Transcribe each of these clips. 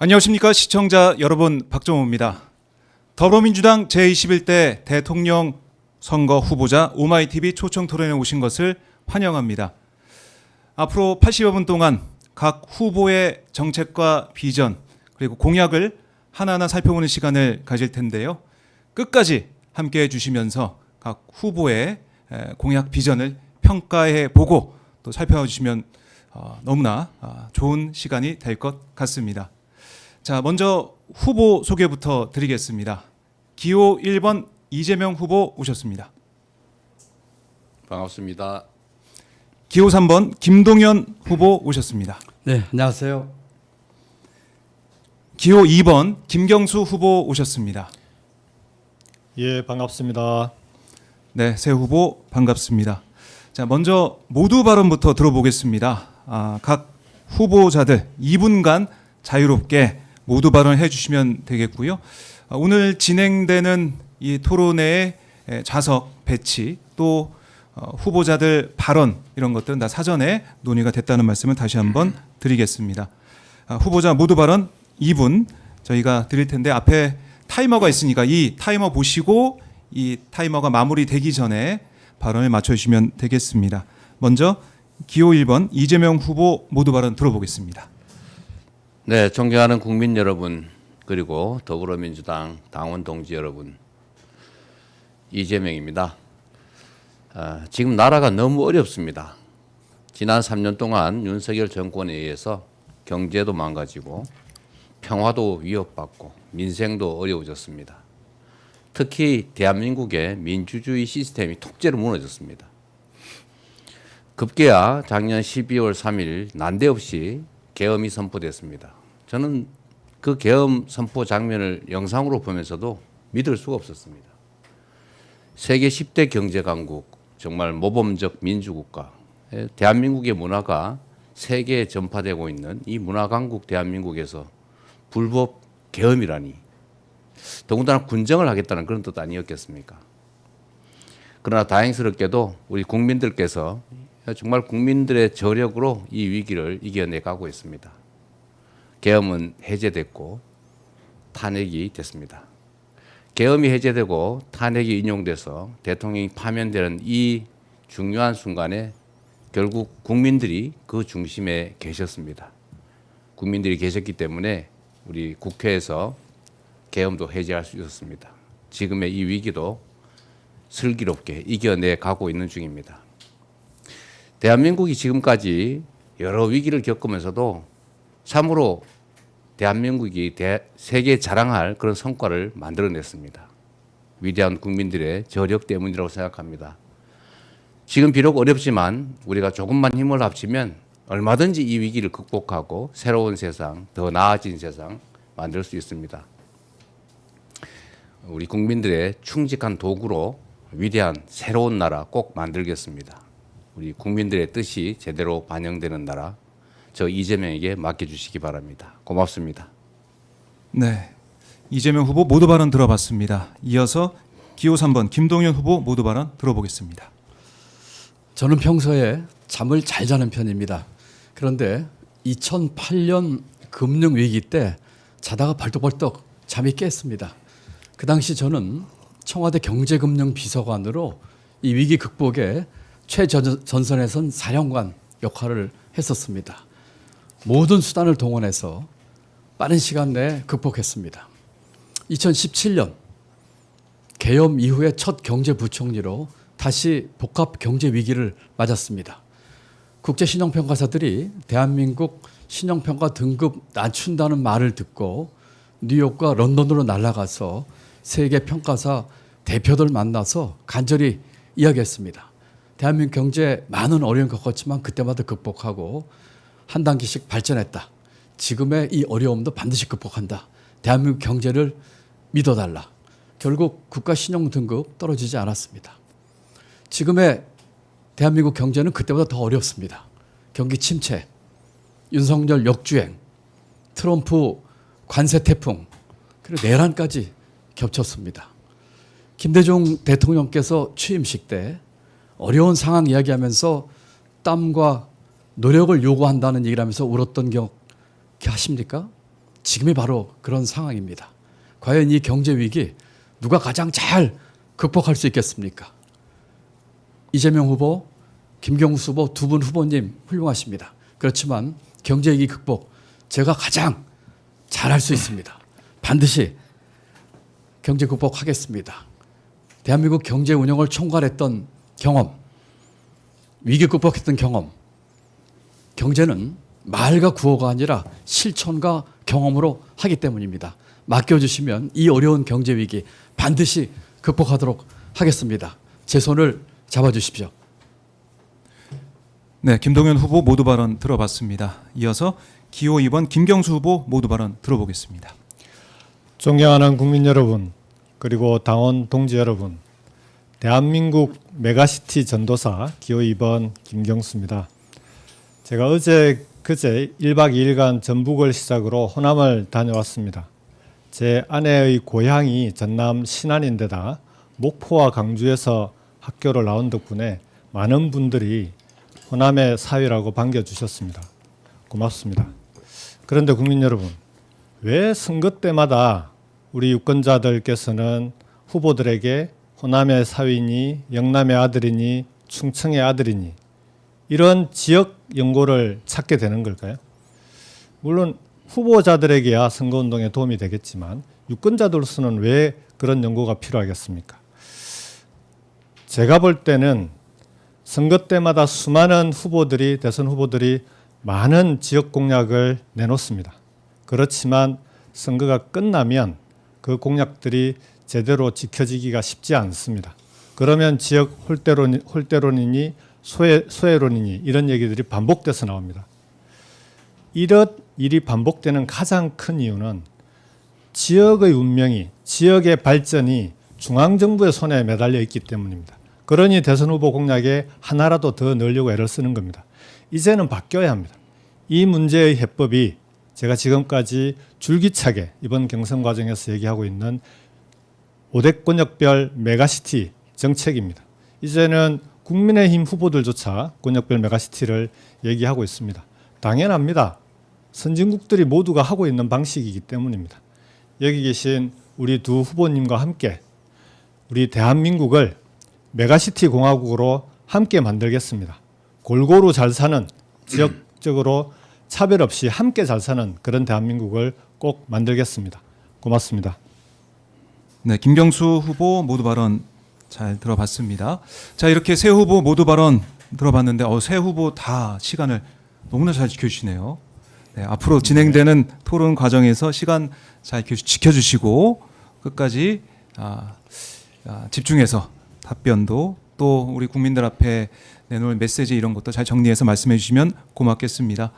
안녕하십니까 시청자 여러분, 박정호입니다. 더불어민주당 제21대 대통령 선거 후보자 오마이TV 초청 토론에 오신 것을 환영합니다. 앞으로 80여 분 동안 각 후보의 정책과 비전 그리고 공약을 하나하나 살펴보는 시간을 가질 텐데요. 끝까지 함께해 주시면서 각 후보의 공약 비전을 평가해 보고 또 살펴주시면 너무나 좋은 시간이 될 것 같습니다. 자, 먼저 후보 소개부터 드리겠습니다. 기호 1번 이재명 후보 오셨습니다. 반갑습니다. 기호 3번 김동연 후보 오셨습니다. 네, 안녕하세요. 기호 2번 김경수 후보 오셨습니다. 예, 반갑습니다. 네, 새 후보 반갑습니다. 자, 먼저 모두 발언부터 들어보겠습니다. 각 후보자들 2분간 자유롭게 모두 발언해 주시면 되겠고요. 오늘 진행되는 이 토론회의 좌석 배치 또 후보자들 발언 이런 것들은 다 사전에 논의가 됐다는 말씀을 다시 한번 드리겠습니다. 후보자 모두 발언 2분 저희가 드릴 텐데 앞에 타이머가 있으니까 이 타이머 보시고 이 타이머가 마무리되기 전에 발언을 맞춰주시면 되겠습니다. 먼저 기호 1번 이재명 후보 모두 발언 들어보겠습니다. 네, 존경하는 국민 여러분 그리고 더불어민주당 당원 동지 여러분, 이재명입니다. 지금 나라가 너무 어렵습니다. 지난 3년 동안 윤석열 정권에 의해서 경제도 망가지고 평화도 위협받고 민생도 어려워졌습니다. 특히 대한민국의 민주주의 시스템이 통째로 무너졌습니다. 급기야 작년 12월 3일 난데없이 계엄이 선포됐습니다. 저는 그 계엄 선포 장면을 영상으로 보면서도 믿을 수가 없었습니다. 세계 10대 경제 강국, 정말 모범적 민주국가, 대한민국의 문화가 세계에 전파되고 있는 이 문화 강국 대한민국에서 불법 계엄이라니, 더군다나 군정을 하겠다는 그런 뜻 아니었겠습니까? 그러나 다행스럽게도 우리 국민들께서 정말 국민들의 저력으로 이 위기를 이겨내가고 있습니다. 계엄은 해제됐고 탄핵이 됐습니다. 계엄이 해제되고 탄핵이 인용돼서 대통령이 파면되는 이 중요한 순간에 결국 국민들이 그 중심에 계셨습니다. 국민들이 계셨기 때문에 우리 국회에서 계엄도 해제할 수 있었습니다. 지금의 이 위기도 슬기롭게 이겨내 가고 있는 중입니다. 대한민국이 지금까지 여러 위기를 겪으면서도 참으로 대한민국이 세계에 자랑할 그런 성과를 만들어냈습니다. 위대한 국민들의 저력 때문이라고 생각합니다. 지금 비록 어렵지만 우리가 조금만 힘을 합치면 얼마든지 이 위기를 극복하고 새로운 세상, 더 나아진 세상 만들 수 있습니다. 우리 국민들의 충직한 도구로 위대한 새로운 나라 꼭 만들겠습니다. 우리 국민들의 뜻이 제대로 반영되는 나라, 저 이재명에게 맡겨주시기 바랍니다. 고맙습니다. 네, 이재명 후보 모두 발언 들어봤습니다. 이어서 기호 3번 김동연 후보 모두 발언 들어보겠습니다. 저는 평소에 잠을 잘 자는 편입니다. 그런데 2008년 금융위기 때 자다가 벌떡벌떡 잠이 깼습니다. 그 당시 저는 청와대 경제금융비서관으로 이 위기 극복에 최전선에 선 사령관 역할을 했었습니다. 모든 수단을 동원해서 빠른 시간 내에 극복했습니다. 2017년 계엄 이후에 첫 경제부총리로 다시 복합 경제 위기를 맞았습니다. 국제신용평가사들이 대한민국 신용평가 등급 낮춘다는 말을 듣고 뉴욕과 런던으로 날아가서 세계 평가사 대표들 만나서 간절히 이야기했습니다. 대한민국 경제에 많은 어려움을 겪었지만 그때마다 극복하고 한 단계씩 발전했다. 지금의 이 어려움도 반드시 극복한다. 대한민국 경제를 믿어달라. 결국 국가 신용 등급 떨어지지 않았습니다. 지금의 대한민국 경제는 그때보다 더 어렵습니다. 경기 침체, 윤석열 역주행, 트럼프 관세 태풍, 그리고 내란까지 겹쳤습니다. 김대중 대통령께서 취임식 때 어려운 상황 이야기하면서 땀과 노력을 요구한다는 얘기를 하면서 울었던 기억 하십니까? 지금이 바로 그런 상황입니다. 과연 이 경제 위기 누가 가장 잘 극복할 수 있겠습니까? 이재명 후보, 김경수 후보 두 분 후보님 훌륭하십니다. 그렇지만 경제 위기 극복 제가 가장 잘할 수 있습니다. 반드시 경제 극복하겠습니다. 대한민국 경제 운영을 총괄했던 경험, 위기 극복했던 경험, 경제는 말과 구호가 아니라 실천과 경험으로 하기 때문입니다. 맡겨주시면 이 어려운 경제 위기 반드시 극복하도록 하겠습니다. 제 손을 잡아주십시오. 네, 김동연 후보 모두 발언 들어봤습니다. 이어서 기호 2번 김경수 후보 모두 발언 들어보겠습니다. 존경하는 국민 여러분, 그리고 당원 동지 여러분, 대한민국 메가시티 전도사 기호 2번 김경수입니다. 제가 어제 그제 1박 2일간 전북을 시작으로 호남을 다녀왔습니다. 제 아내의 고향이 전남 신안인데다 목포와 강주에서 학교를 나온 덕분에 많은 분들이 호남의 사위라고 반겨주셨습니다. 고맙습니다. 그런데 국민 여러분, 왜 선거 때마다 우리 유권자들께서는 후보들에게 호남의 사위니, 영남의 아들이니, 충청의 아들이니 이런 지역 연고를 찾게 되는 걸까요? 물론 후보자들에게야 선거운동에 도움이 되겠지만 유권자들로서는 왜 그런 연고가 필요하겠습니까? 제가 볼 때는 선거 때마다 수많은 후보들이, 대선 후보들이 많은 지역 공약을 내놓습니다. 그렇지만 선거가 끝나면 그 공약들이 제대로 지켜지기가 쉽지 않습니다. 그러면 지역 홀대론이니 소외론이니 이런 얘기들이 반복돼서 나옵니다. 이런 일이 반복되는 가장 큰 이유는 지역의 운명이, 지역의 발전이 중앙정부의 손에 매달려 있기 때문입니다. 그러니 대선 후보 공약에 하나라도 더 넣으려고 애를 쓰는 겁니다. 이제는 바뀌어야 합니다. 이 문제의 해법이 제가 지금까지 줄기차게 이번 경선 과정에서 얘기하고 있는 5대 권역별 메가시티 정책입니다. 이제는 국민의힘 후보들조차 권역별 메가시티를 얘기하고 있습니다. 당연합니다. 선진국들이 모두가 하고 있는 방식이기 때문입니다. 여기 계신 우리 두 후보님과 함께 우리 대한민국을 메가시티 공화국으로 함께 만들겠습니다. 골고루 잘 사는, 지역적으로 차별 없이 함께 잘 사는 그런 대한민국을 꼭 만들겠습니다. 고맙습니다. 네, 김경수 후보 모두 발언 잘 들어봤습니다. 자, 이렇게 세 후보 모두 발언 들어봤는데 세 후보 다 시간을 너무나 잘 지켜주시네요. 네, 앞으로 진행되는 토론 과정에서 시간 잘 지켜주시고 끝까지 집중해서 답변도 또 우리 국민들 앞에 내놓을 메시지 이런 것도 잘 정리해서 말씀해 주시면 고맙겠습니다.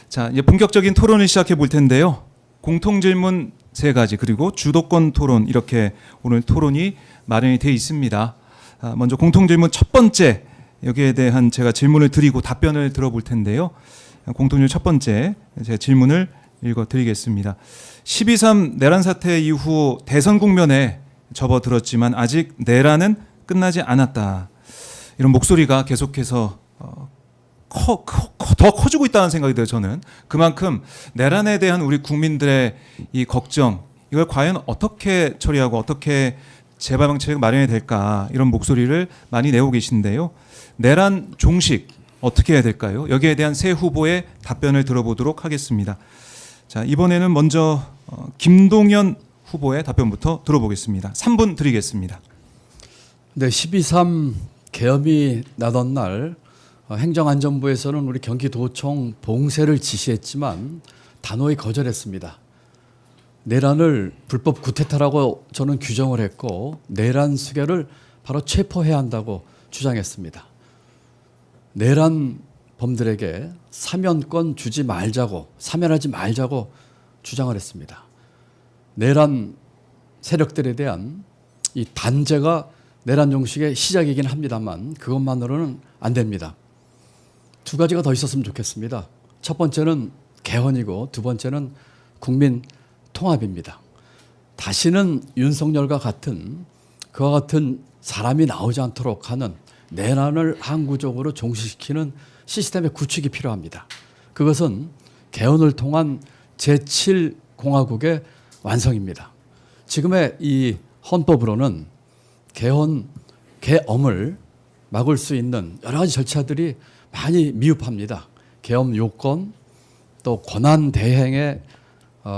자, 이제 본격적인 토론을 시작해 볼 텐데요. 공통 질문 3가지 그리고 주도권 토론 이렇게 오늘 토론이 마련이 되어 있습니다. 먼저 공통 질문 첫 번째 여기에 대한 제가 질문을 드리고 답변을 들어볼 텐데요. 공통 질문 첫 번째 제가 질문을 읽어드리겠습니다. 12.3 내란 사태 이후 대선 국면에 접어들었지만 아직 내란은 끝나지 않았다. 이런 목소리가 계속해서 더 커지고 있다는 생각이 들어요. 저는 그만큼 내란에 대한 우리 국민들의 이 걱정 이걸 과연 어떻게 처리하고 어떻게 재발 방책을 마련해야 될까 이런 목소리를 많이 내고 계신데요. 내란 종식 어떻게 해야 될까요? 여기에 대한 세 후보의 답변을 들어보도록 하겠습니다. 자, 이번에는 먼저 김동연 후보의 답변부터 들어보겠습니다. 3분 드리겠습니다. 네, 12.3 계엄이 나던 날 행정안전부에서는 우리 경기도청 봉쇄를 지시했지만 단호히 거절했습니다. 내란을 불법 구테타라고 저는 규정을 했고 내란 수괴를 바로 체포해야 한다고 주장했습니다. 내란 범들에게 사면권 주지 말자고, 사면하지 말자고 주장을 했습니다. 내란 세력들에 대한 이 단죄가 내란 종식의 시작이긴 합니다만 그것만으로는 안 됩니다. 2가지가 더 있었으면 좋겠습니다. 첫 번째는 개헌이고 두 번째는 국민 통합입니다. 다시는 윤석열과 같은 그와 같은 사람이 나오지 않도록 하는 내란을 항구적으로 종식시키는 시스템의 구축이 필요합니다. 그것은 개헌을 통한 제7 공화국의 완성입니다. 지금의 이 헌법으로는 계엄을 막을 수 있는 여러 가지 절차들이 많이 미흡합니다. 계엄 요건, 또 권한 대행에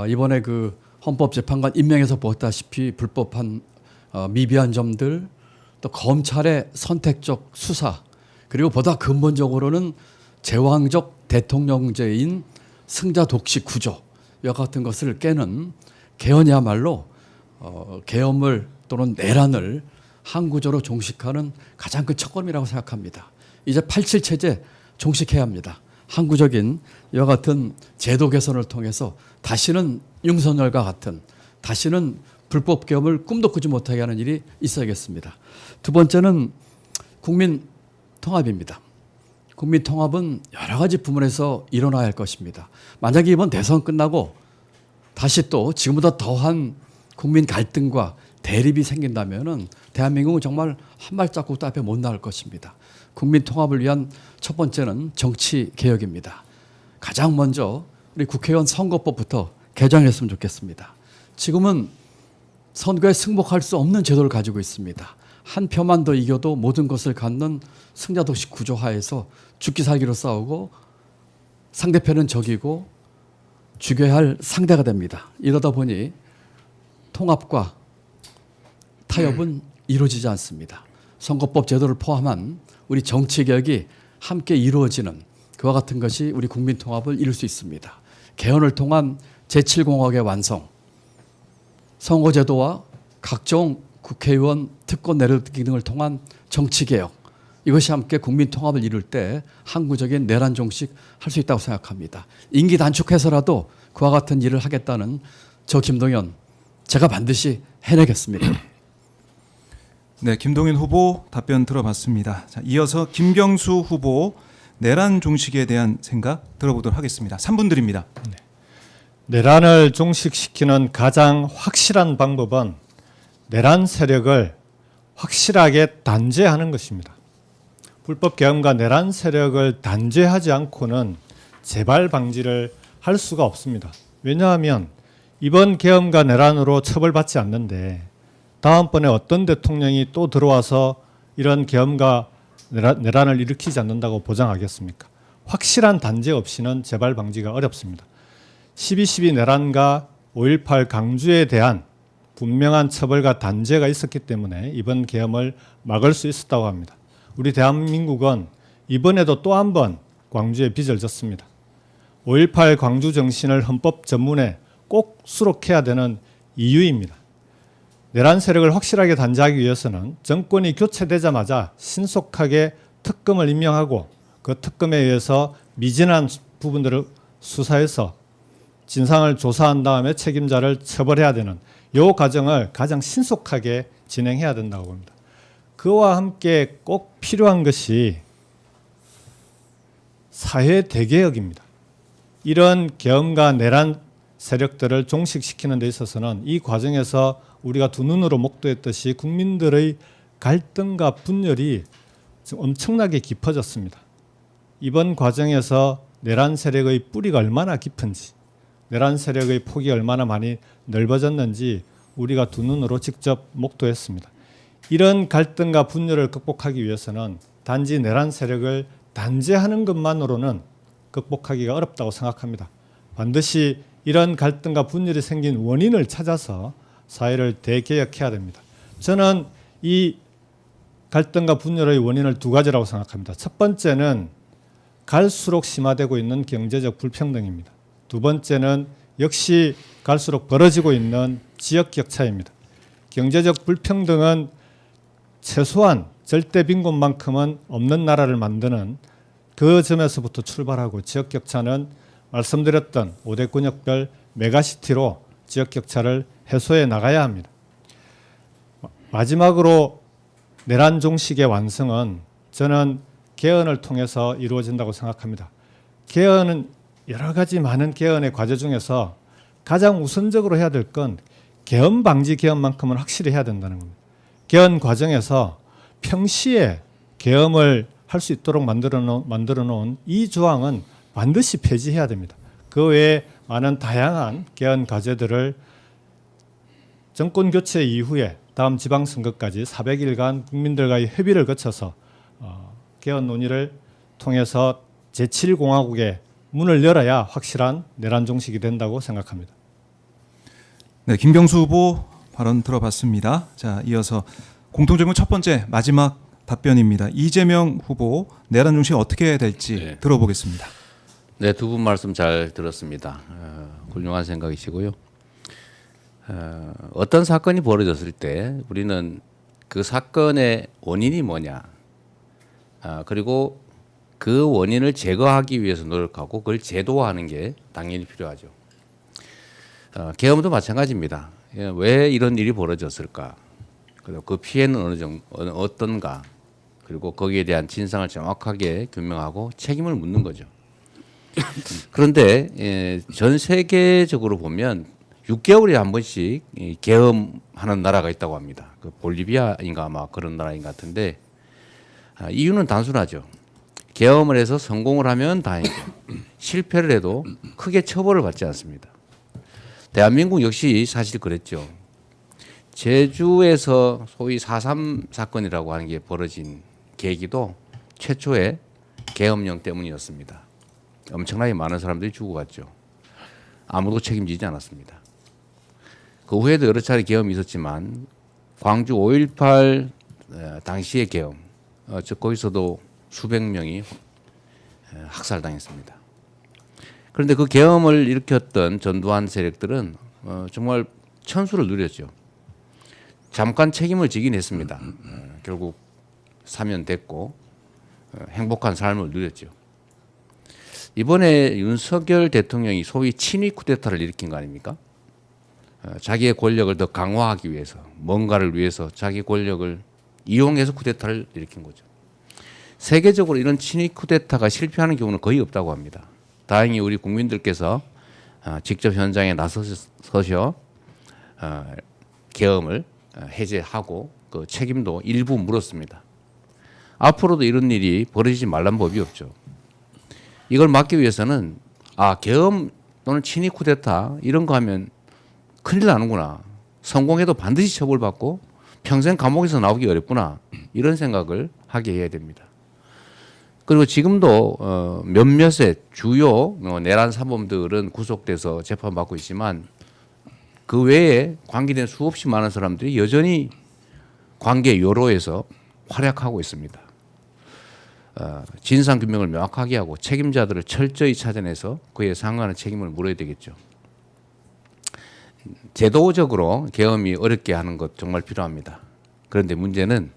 이번에 그 헌법재판관 임명해서 보았다시피 불법한 미비한 점들, 또 검찰의 선택적 수사, 그리고 보다 근본적으로는 제왕적 대통령제인 승자 독식 구조 이와 같은 것을 깨는 개헌이야말로 계엄을 또는 내란을 항구조로 종식하는 가장 큰 첫걸음이라고 생각합니다. 이제 87 체제 종식해야 합니다. 항구적인 이와 같은 제도 개선을 통해서 다시는 윤석열과 같은 다시는 불법 계엄을 꿈도 꾸지 못하게 하는 일이 있어야겠습니다. 두 번째는 국민 통합입니다. 국민 통합은 여러 가지 부문에서 일어나야 할 것입니다. 만약에 이번 대선 끝나고 다시 또 지금보다 더한 국민 갈등과 대립이 생긴다면은 대한민국은 정말 한 발자국도 앞에 못 나갈 것입니다. 국민 통합을 위한 첫 번째는 정치 개혁입니다. 가장 먼저 우리 국회의원 선거법부터 개정했으면 좋겠습니다. 지금은 선거에 승복할 수 없는 제도를 가지고 있습니다. 한 표만 더 이겨도 모든 것을 갖는 승자독식 구조하에서 죽기 살기로 싸우고 상대편은 적이고 죽여야 할 상대가 됩니다. 이러다 보니 통합과 타협은 이루어지지 않습니다. 선거법 제도를 포함한 우리 정치 개혁이 함께 이루어지는 그와 같은 것이 우리 국민 통합을 이룰 수 있습니다. 개헌을 통한 제7공화국의 완성, 선거제도와 각종 국회의원 특권 내려두기 등을 통한 정치개혁, 이것이 함께 국민 통합을 이룰 때 항구적인 내란 종식 할 수 있다고 생각합니다. 임기 단축해서라도 그와 같은 일을 하겠다는 저 김동연, 제가 반드시 해내겠습니다. 네, 김동연 후보 답변 들어봤습니다. 자, 이어서 김경수 후보 내란 종식에 대한 생각 들어보도록 하겠습니다. 3분 드립니다. 내란을 종식시키는 가장 확실한 방법은 내란 세력을 확실하게 단죄하는 것입니다. 불법 계엄과 내란 세력을 단죄하지 않고는 재발 방지를 할 수가 없습니다. 왜냐하면 이번 계엄과 내란으로 처벌받지 않는데 다음번에 어떤 대통령이 또 들어와서 이런 계엄과 내란을 일으키지 않는다고 보장하겠습니까? 확실한 단죄 없이는 재발 방지가 어렵습니다. 12.12 내란과 5.18 강주에 대한 분명한 처벌과 단죄가 있었기 때문에 이번 계엄을 막을 수 있었다고 합니다. 우리 대한민국은 이번에도 또 한 번 광주에 빚을 졌습니다. 5.18 광주 정신을 헌법 전문에 꼭 수록해야 되는 이유입니다. 내란 세력을 확실하게 단죄하기 위해서는 정권이 교체되자마자 신속하게 특검을 임명하고 그 특검에 의해서 미진한 부분들을 수사해서 진상을 조사한 다음에 책임자를 처벌해야 되는 이 과정을 가장 신속하게 진행해야 된다고 봅니다. 그와 함께 꼭 필요한 것이 사회 대개혁입니다. 이런 계엄과 내란 세력들을 종식시키는 데 있어서는 이 과정에서 우리가 두 눈으로 목도했듯이 국민들의 갈등과 분열이 엄청나게 깊어졌습니다. 이번 과정에서 내란 세력의 뿌리가 얼마나 깊은지, 내란 세력의 폭이 얼마나 많이 넓어졌는지 우리가 두 눈으로 직접 목도했습니다. 이런 갈등과 분열을 극복하기 위해서는 단지 내란 세력을 단죄하는 것만으로는 극복하기가 어렵다고 생각합니다. 반드시 이런 갈등과 분열이 생긴 원인을 찾아서 사회를 대개혁해야 됩니다. 저는 이 갈등과 분열의 원인을 두 가지라고 생각합니다. 첫 번째는 갈수록 심화되고 있는 경제적 불평등입니다. 두 번째는 역시 갈수록 벌어지고 있는 지역 격차입니다. 경제적 불평등은 최소한 절대 빈곤만큼은 없는 나라를 만드는 그 점에서부터 출발하고 지역 격차는 말씀드렸던 5대 권역별 메가시티로 지역 격차를 해소해 나가야 합니다. 마지막으로 내란 종식의 완성은 저는 개헌을 통해서 이루어진다고 생각합니다. 개헌은 여러 가지 많은 개헌의 과제 중에서 가장 우선적으로 해야 될 건 계엄 방지 개헌만큼은 확실히 해야 된다는 겁니다. 개헌 과정에서 평시에 계엄을 할 수 있도록 만들어 놓은 이 조항은 반드시 폐지해야 됩니다. 그 외에 많은 다양한 개헌 과제들을 정권 교체 이후에 다음 지방선거까지 400일간 국민들과의 협의를 거쳐서 개헌 논의를 통해서 제7공화국의 문을 열어야 확실한 내란 종식이 된다고 생각합니다. 네, 김경수 후보 발언 들어봤습니다. 자, 이어서 공통질문 첫 번째 마지막 답변입니다. 이재명 후보 내란 종식 어떻게 될지 네. 들어보겠습니다. 네, 두 분 말씀 잘 들었습니다. 훌륭한 생각이시고요. 어떤 사건이 벌어졌을 때 우리는 그 사건의 원인이 뭐냐, 그리고 그 원인을 제거하기 위해서 노력하고 그걸 제도화하는 게 당연히 필요하죠. 계엄도 마찬가지입니다. 왜 이런 일이 벌어졌을까? 그리고 그 피해는 어떤가? 그리고 거기에 대한 진상을 정확하게 규명하고 책임을 묻는 거죠. 그런데 전 세계적으로 보면 6개월에 한 번씩 계엄하는 나라가 있다고 합니다. 그 볼리비아인가 아마 그런 나라인 것 같은데 이유는 단순하죠. 계엄을 해서 성공을 하면 다행이고 실패를 해도 크게 처벌을 받지 않습니다. 대한민국 역시 사실 그랬죠. 제주에서 소위 4.3 사건이라고 하는 게 벌어진 계기도 최초의 계엄령 때문이었습니다. 엄청나게 많은 사람들이 죽어갔죠. 아무도 책임지지 않았습니다. 그 후에도 여러 차례 계엄이 있었지만 광주 5.18 당시의 계엄, 거기서도 수백 명이 학살당했습니다. 그런데 그 계엄을 일으켰던 전두환 세력들은 정말 천수를 누렸죠. 잠깐 책임을 지긴 했습니다. 결국 사면됐고 행복한 삶을 누렸죠. 이번에 윤석열 대통령이 소위 친위 쿠데타를 일으킨 거 아닙니까? 자기의 권력을 더 강화하기 위해서, 뭔가를 위해서 자기 권력을 이용해서 쿠데타를 일으킨 거죠. 세계적으로 이런 친위 쿠데타가 실패하는 경우는 거의 없다고 합니다. 다행히 우리 국민들께서 직접 현장에 나서셔 계엄을 해제하고 그 책임도 일부 물었습니다. 앞으로도 이런 일이 벌어지지 말란 법이 없죠. 이걸 막기 위해서는 계엄 또는 친위 쿠데타 이런 거 하면 큰일 나는구나. 성공해도 반드시 처벌받고 평생 감옥에서 나오기 어렵구나. 이런 생각을 하게 해야 됩니다. 그리고 지금도 몇몇의 주요 내란 사범들은 구속돼서 재판받고 있지만 그 외에 관계된 수없이 많은 사람들이 여전히 관계 요로에서 활약하고 있습니다. 진상규명을 명확하게 하고 책임자들을 철저히 찾아내서 그에 상응하는 책임을 물어야 되겠죠. 제도적으로 계엄이 어렵게 하는 것 정말 필요합니다. 그런데 문제는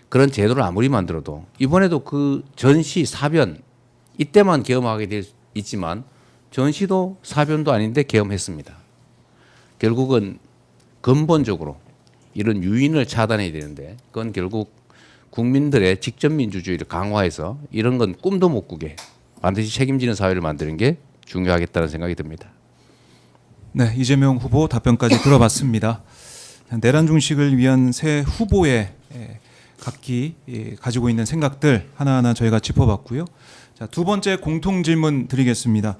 그런 제도를 아무리 만들어도 이번에도 그 전시 사변 이때만 계엄하게 될 있지만 전시도 사변도 아닌데 계엄했습니다. 결국은 근본적으로 이런 유인을 차단해야 되는데 그건 결국 국민들의 직접 민주주의를 강화해서 이런 건 꿈도 못 꾸게 반드시 책임지는 사회를 만드는 게 중요하겠다는 생각이 듭니다. 네, 이재명 후보 답변까지 들어봤습니다. 내란 종식을 위한 새 후보의 각기 가지고 있는 생각들 하나하나 저희가 짚어봤고요. 자, 두 번째 공통 질문 드리겠습니다.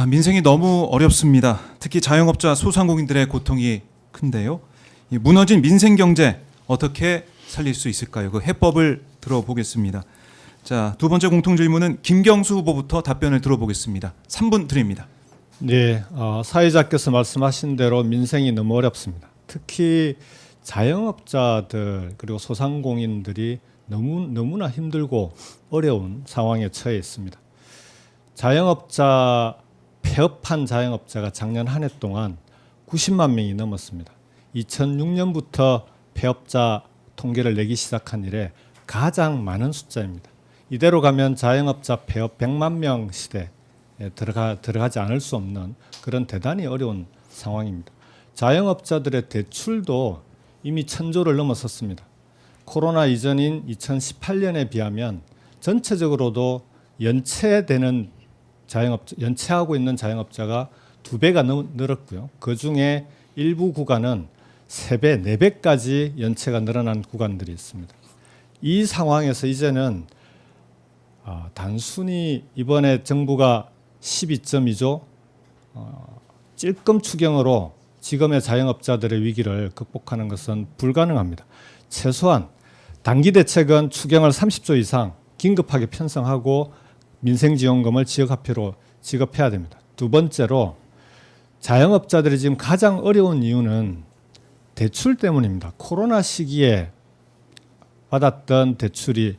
민생이 너무 어렵습니다. 특히 자영업자 소상공인들의 고통이 큰데요. 이 무너진 민생 경제 어떻게 살릴 수 있을까요? 그 해법을 들어보겠습니다. 자, 두 번째 공통 질문은 김경수 후보부터 답변을 들어보겠습니다. 3분 드립니다. 네, 사회자께서 말씀하신 대로 민생이 너무 어렵습니다. 특히 자영업자들 그리고 소상공인들이 너무나 힘들고 어려운 상황에 처해 있습니다. 폐업한 자영업자가 작년 한 해 동안 90만 명이 넘었습니다. 2006년부터 폐업자 통계를 내기 시작한 이래 가장 많은 숫자입니다. 이대로 가면 자영업자 폐업 100만 명 시대에 들어가지 않을 수 없는 그런 대단히 어려운 상황입니다. 자영업자들의 대출도 이미 1,000조를 넘어섰습니다. 코로나 이전인 2018년에 비하면 전체적으로도 연체하고 있는 자영업자가 2배가 늘었고요. 그중에 일부 구간은 3배, 4배까지 연체가 늘어난 구간들이 있습니다. 이 상황에서 이제는 단순히 이번에 정부가 12.2조 찔끔 추경으로 지금의 자영업자들의 위기를 극복하는 것은 불가능합니다. 최소한 단기 대책은 추경을 30조 이상 긴급하게 편성하고 민생지원금을 지역화폐로 지급해야 됩니다. 두 번째로 자영업자들이 지금 가장 어려운 이유는 대출 때문입니다. 코로나 시기에 받았던 대출이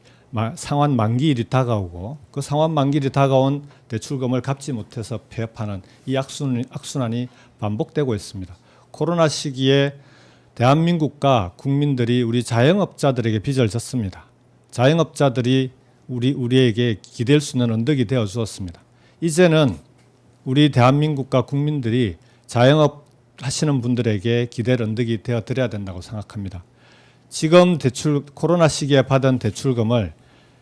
상환 만기일이 다가오고 그 상환 만기일이 다가온 대출금을 갚지 못해서 폐업하는 이 악순환이 반복되고 있습니다. 코로나 시기에 대한민국과 국민들이 우리 자영업자들에게 빚을 졌습니다. 자영업자들이 우리에게 기댈 수 있는 언덕이 되어 주었습니다. 이제는 우리 대한민국과 국민들이 자영업 하시는 분들에게 기댈 언덕이 되어 드려야 된다고 생각합니다. 지금 코로나 시기에 받은 대출금을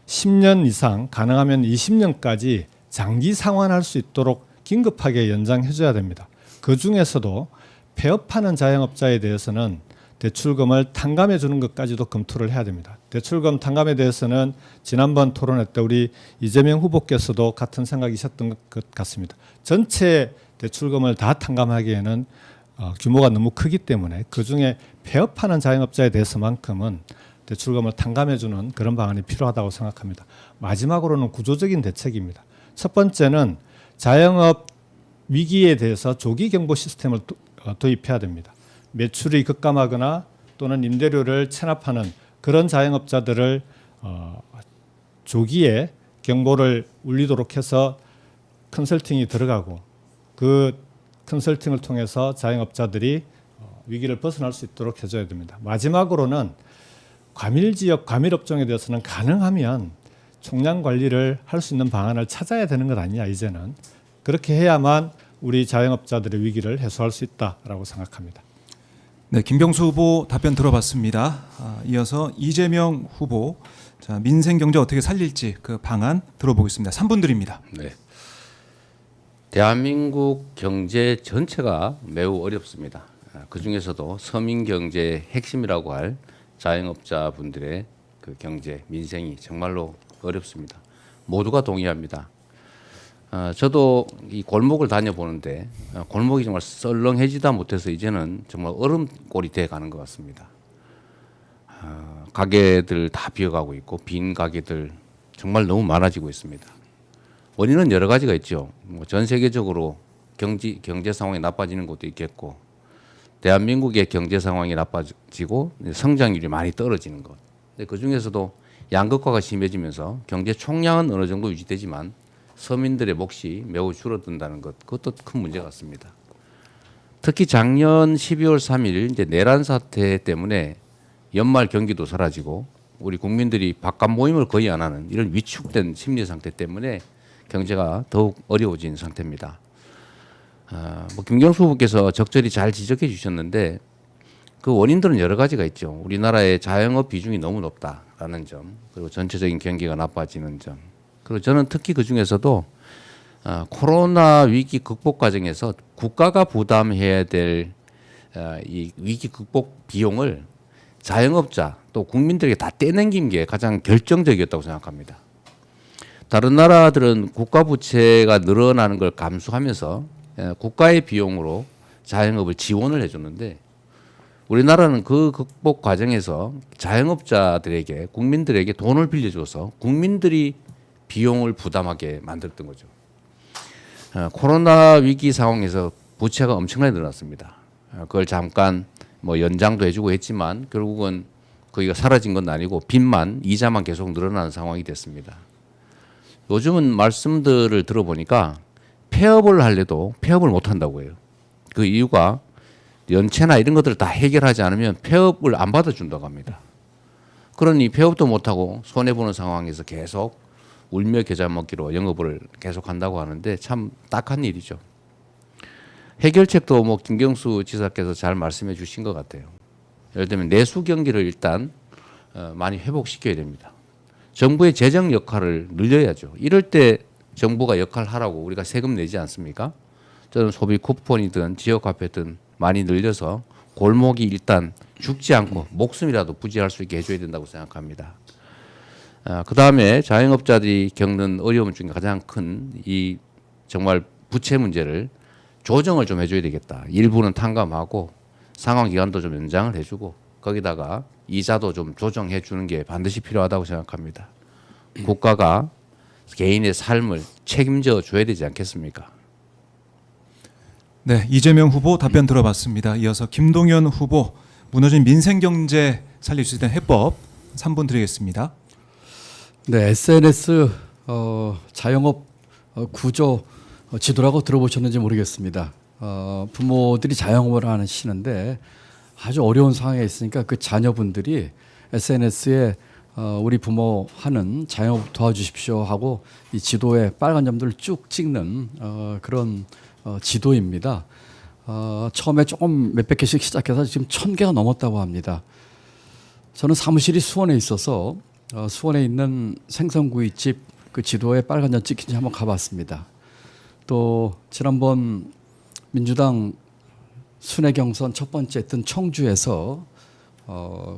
10년 이상 가능하면 20년까지 장기 상환할 수 있도록 긴급하게 연장해 줘야 됩니다. 그 중에서도 폐업하는 자영업자에 대해서는 대출금을 탕감해 주는 것까지도 검토를 해야 됩니다. 대출금 탕감에 대해서는 지난번 토론회 때 우리 이재명 후보께서도 같은 생각이셨던 것 같습니다. 전체 대출금을 다 탕감하기에는 규모가 너무 크기 때문에 그중에 폐업하는 자영업자에 대해서만큼은 대출금을 탕감해 주는 그런 방안이 필요하다고 생각합니다. 마지막으로는 구조적인 대책입니다. 첫 번째는 자영업 위기에 대해서 조기 경보 시스템을 도입해야 됩니다. 매출이 급감하거나 또는 임대료를 체납하는 그런 자영업자들을 조기에 경보를 울리도록 해서 컨설팅이 들어가고 그 컨설팅을 통해서 자영업자들이 위기를 벗어날 수 있도록 해줘야 됩니다. 마지막으로는 과밀지역, 과밀업종에 대해서는 가능하면 총량 관리를 할 수 있는 방안을 찾아야 되는 것 아니냐 이제는. 그렇게 해야만 우리 자영업자들의 위기를 해소할 수 있다라고 생각합니다. 네, 김경수 후보 답변 들어봤습니다. 이어서 이재명 후보, 자, 민생 경제 어떻게 살릴지 그 방안 들어보겠습니다. 3분 드립니다. 네. 대한민국 경제 전체가 매우 어렵습니다. 그 중에서도 서민 경제의 핵심이라고 할 자영업자분들의 그 경제, 민생이 정말로 어렵습니다. 모두가 동의합니다. 저도 이 골목을 다녀보는데 골목이 정말 썰렁해지다 못해서 이제는 정말 얼음골이 돼 가는 것 같습니다. 가게들 다 비어가고 있고 빈 가게들 정말 너무 많아지고 있습니다. 원인은 여러 가지가 있죠. 전 세계적으로 경제 상황이 나빠지는 것도 있겠고 대한민국의 경제 상황이 나빠지고 성장률이 많이 떨어지는 것. 그 중에서도 양극화가 심해지면서 경제 총량은 어느 정도 유지되지만 서민들의 몫이 매우 줄어든다는 것, 그것도 큰 문제 같습니다. 특히 작년 12월 3일 이제 내란 사태 때문에 연말 경기도 사라지고 우리 국민들이 바깥 모임을 거의 안 하는 이런 위축된 심리 상태 때문에 경제가 더욱 어려워진 상태입니다. 김경수 후보께서 적절히 잘 지적해 주셨는데 그 원인들은 여러 가지가 있죠. 우리나라의 자영업 비중이 너무 높다라는 점, 그리고 전체적인 경기가 나빠지는 점, 그리고 저는 특히 그 중에서도 코로나 위기 극복 과정에서 국가가 부담해야 될 이 위기 극복 비용을 자영업자 또 국민들에게 다 떼넘긴 게 가장 결정적이었다고 생각합니다. 다른 나라들은 국가 부채가 늘어나는 걸 감수하면서 국가의 비용으로 자영업을 지원을 해줬는데 우리나라는 그 극복 과정에서 자영업자들에게 국민들에게 돈을 빌려줘서 국민들이 비용을 부담하게 만들었던 거죠. 코로나 위기 상황에서 부채가 엄청나게 늘어났습니다. 그걸 잠깐 뭐 연장도 해주고 했지만 결국은 거기가 사라진 건 아니고 빚만 이자만 계속 늘어나는 상황이 됐습니다. 요즘은 말씀들을 들어보니까 폐업을 하려도 폐업을 못 한다고 해요. 그 이유가 연체나 이런 것들을 다 해결하지 않으면 폐업을 안 받아준다고 합니다. 그러니 폐업도 못하고 손해보는 상황에서 계속 울며 겨자 먹기로 영업을 계속한다고 하는데 참 딱한 일이죠. 해결책도 뭐 김경수 지사께서 잘 말씀해 주신 것 같아요. 예를 들면 내수 경기를 일단 많이 회복시켜야 됩니다. 정부의 재정 역할을 늘려야죠. 이럴 때 정부가 역할을 하라고 우리가 세금 내지 않습니까? 저는 소비 쿠폰이든 지역 화폐든 많이 늘려서 골목이 일단 죽지 않고 목숨이라도 부지할 수 있게 해줘야 된다고 생각합니다. 그 다음에 자영업자들이 겪는 어려움 중에 가장 큰 이 정말 부채 문제를 조정을 좀 해줘야 되겠다. 일부는 탕감하고 상환 기간도 좀 연장을 해주고 거기다가 이자도 좀 조정해 주는 게 반드시 필요하다고 생각합니다. 국가가 개인의 삶을 책임져 줘야 되지 않겠습니까? 네, 이재명 후보 답변 들어봤습니다. 이어서 김동연 후보 무너진 민생 경제 살릴 수 있는 해법 3분 드리겠습니다. 네, SNS 자영업 구조 지도라고 들어보셨는지 모르겠습니다. 부모들이 자영업을 하시는데 아주 어려운 상황에 있으니까 그 자녀분들이 SNS에 우리 부모 하는 자영업 도와주십시오 하고 이 지도에 빨간 점들을 쭉 찍는 그런 지도입니다. 처음에 조금 몇백 개씩 시작해서 지금 1000개가 넘었다고 합니다. 저는 사무실이 수원에 있어서 수원에 있는 생선구이집 그 지도에 빨간 점 찍힌지 한번 가봤습니다. 또 지난번 민주당 순회 경선 첫 번째 했던 청주에서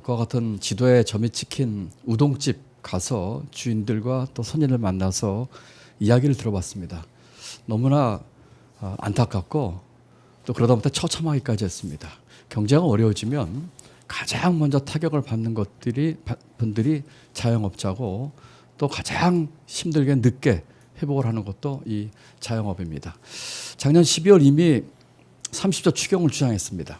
그와 같은 지도에 점이 찍힌 우동집 가서 주인들과 또 손님을 만나서 이야기를 들어봤습니다. 너무나 안타깝고 또 그러다 보니 처참하기까지 했습니다. 경제가 어려워지면 가장 먼저 타격을 받는 분들이 자영업자고 또 가장 힘들게 늦게 회복을 하는 것도 이 자영업입니다. 작년 12월 이미 30조 추경을 주장했습니다.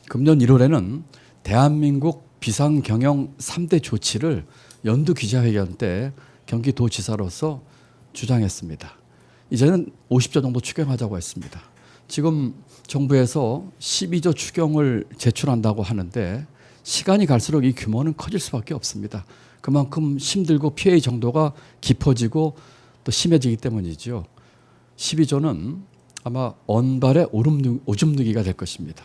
금년 1월에는 대한민국 비상경영 3대 조치를 연두 기자회견 때 경기도지사로서 주장했습니다. 이제는 50조 정도 추경하자고 했습니다. 지금 정부에서 12조 추경을 제출한다고 하는데 시간이 갈수록 이 규모는 커질 수밖에 없습니다. 그만큼 힘들고 피해의 정도가 깊어지고 또 심해지기 때문이죠. 12조는 아마 언발의 오줌 누기가 될 것입니다.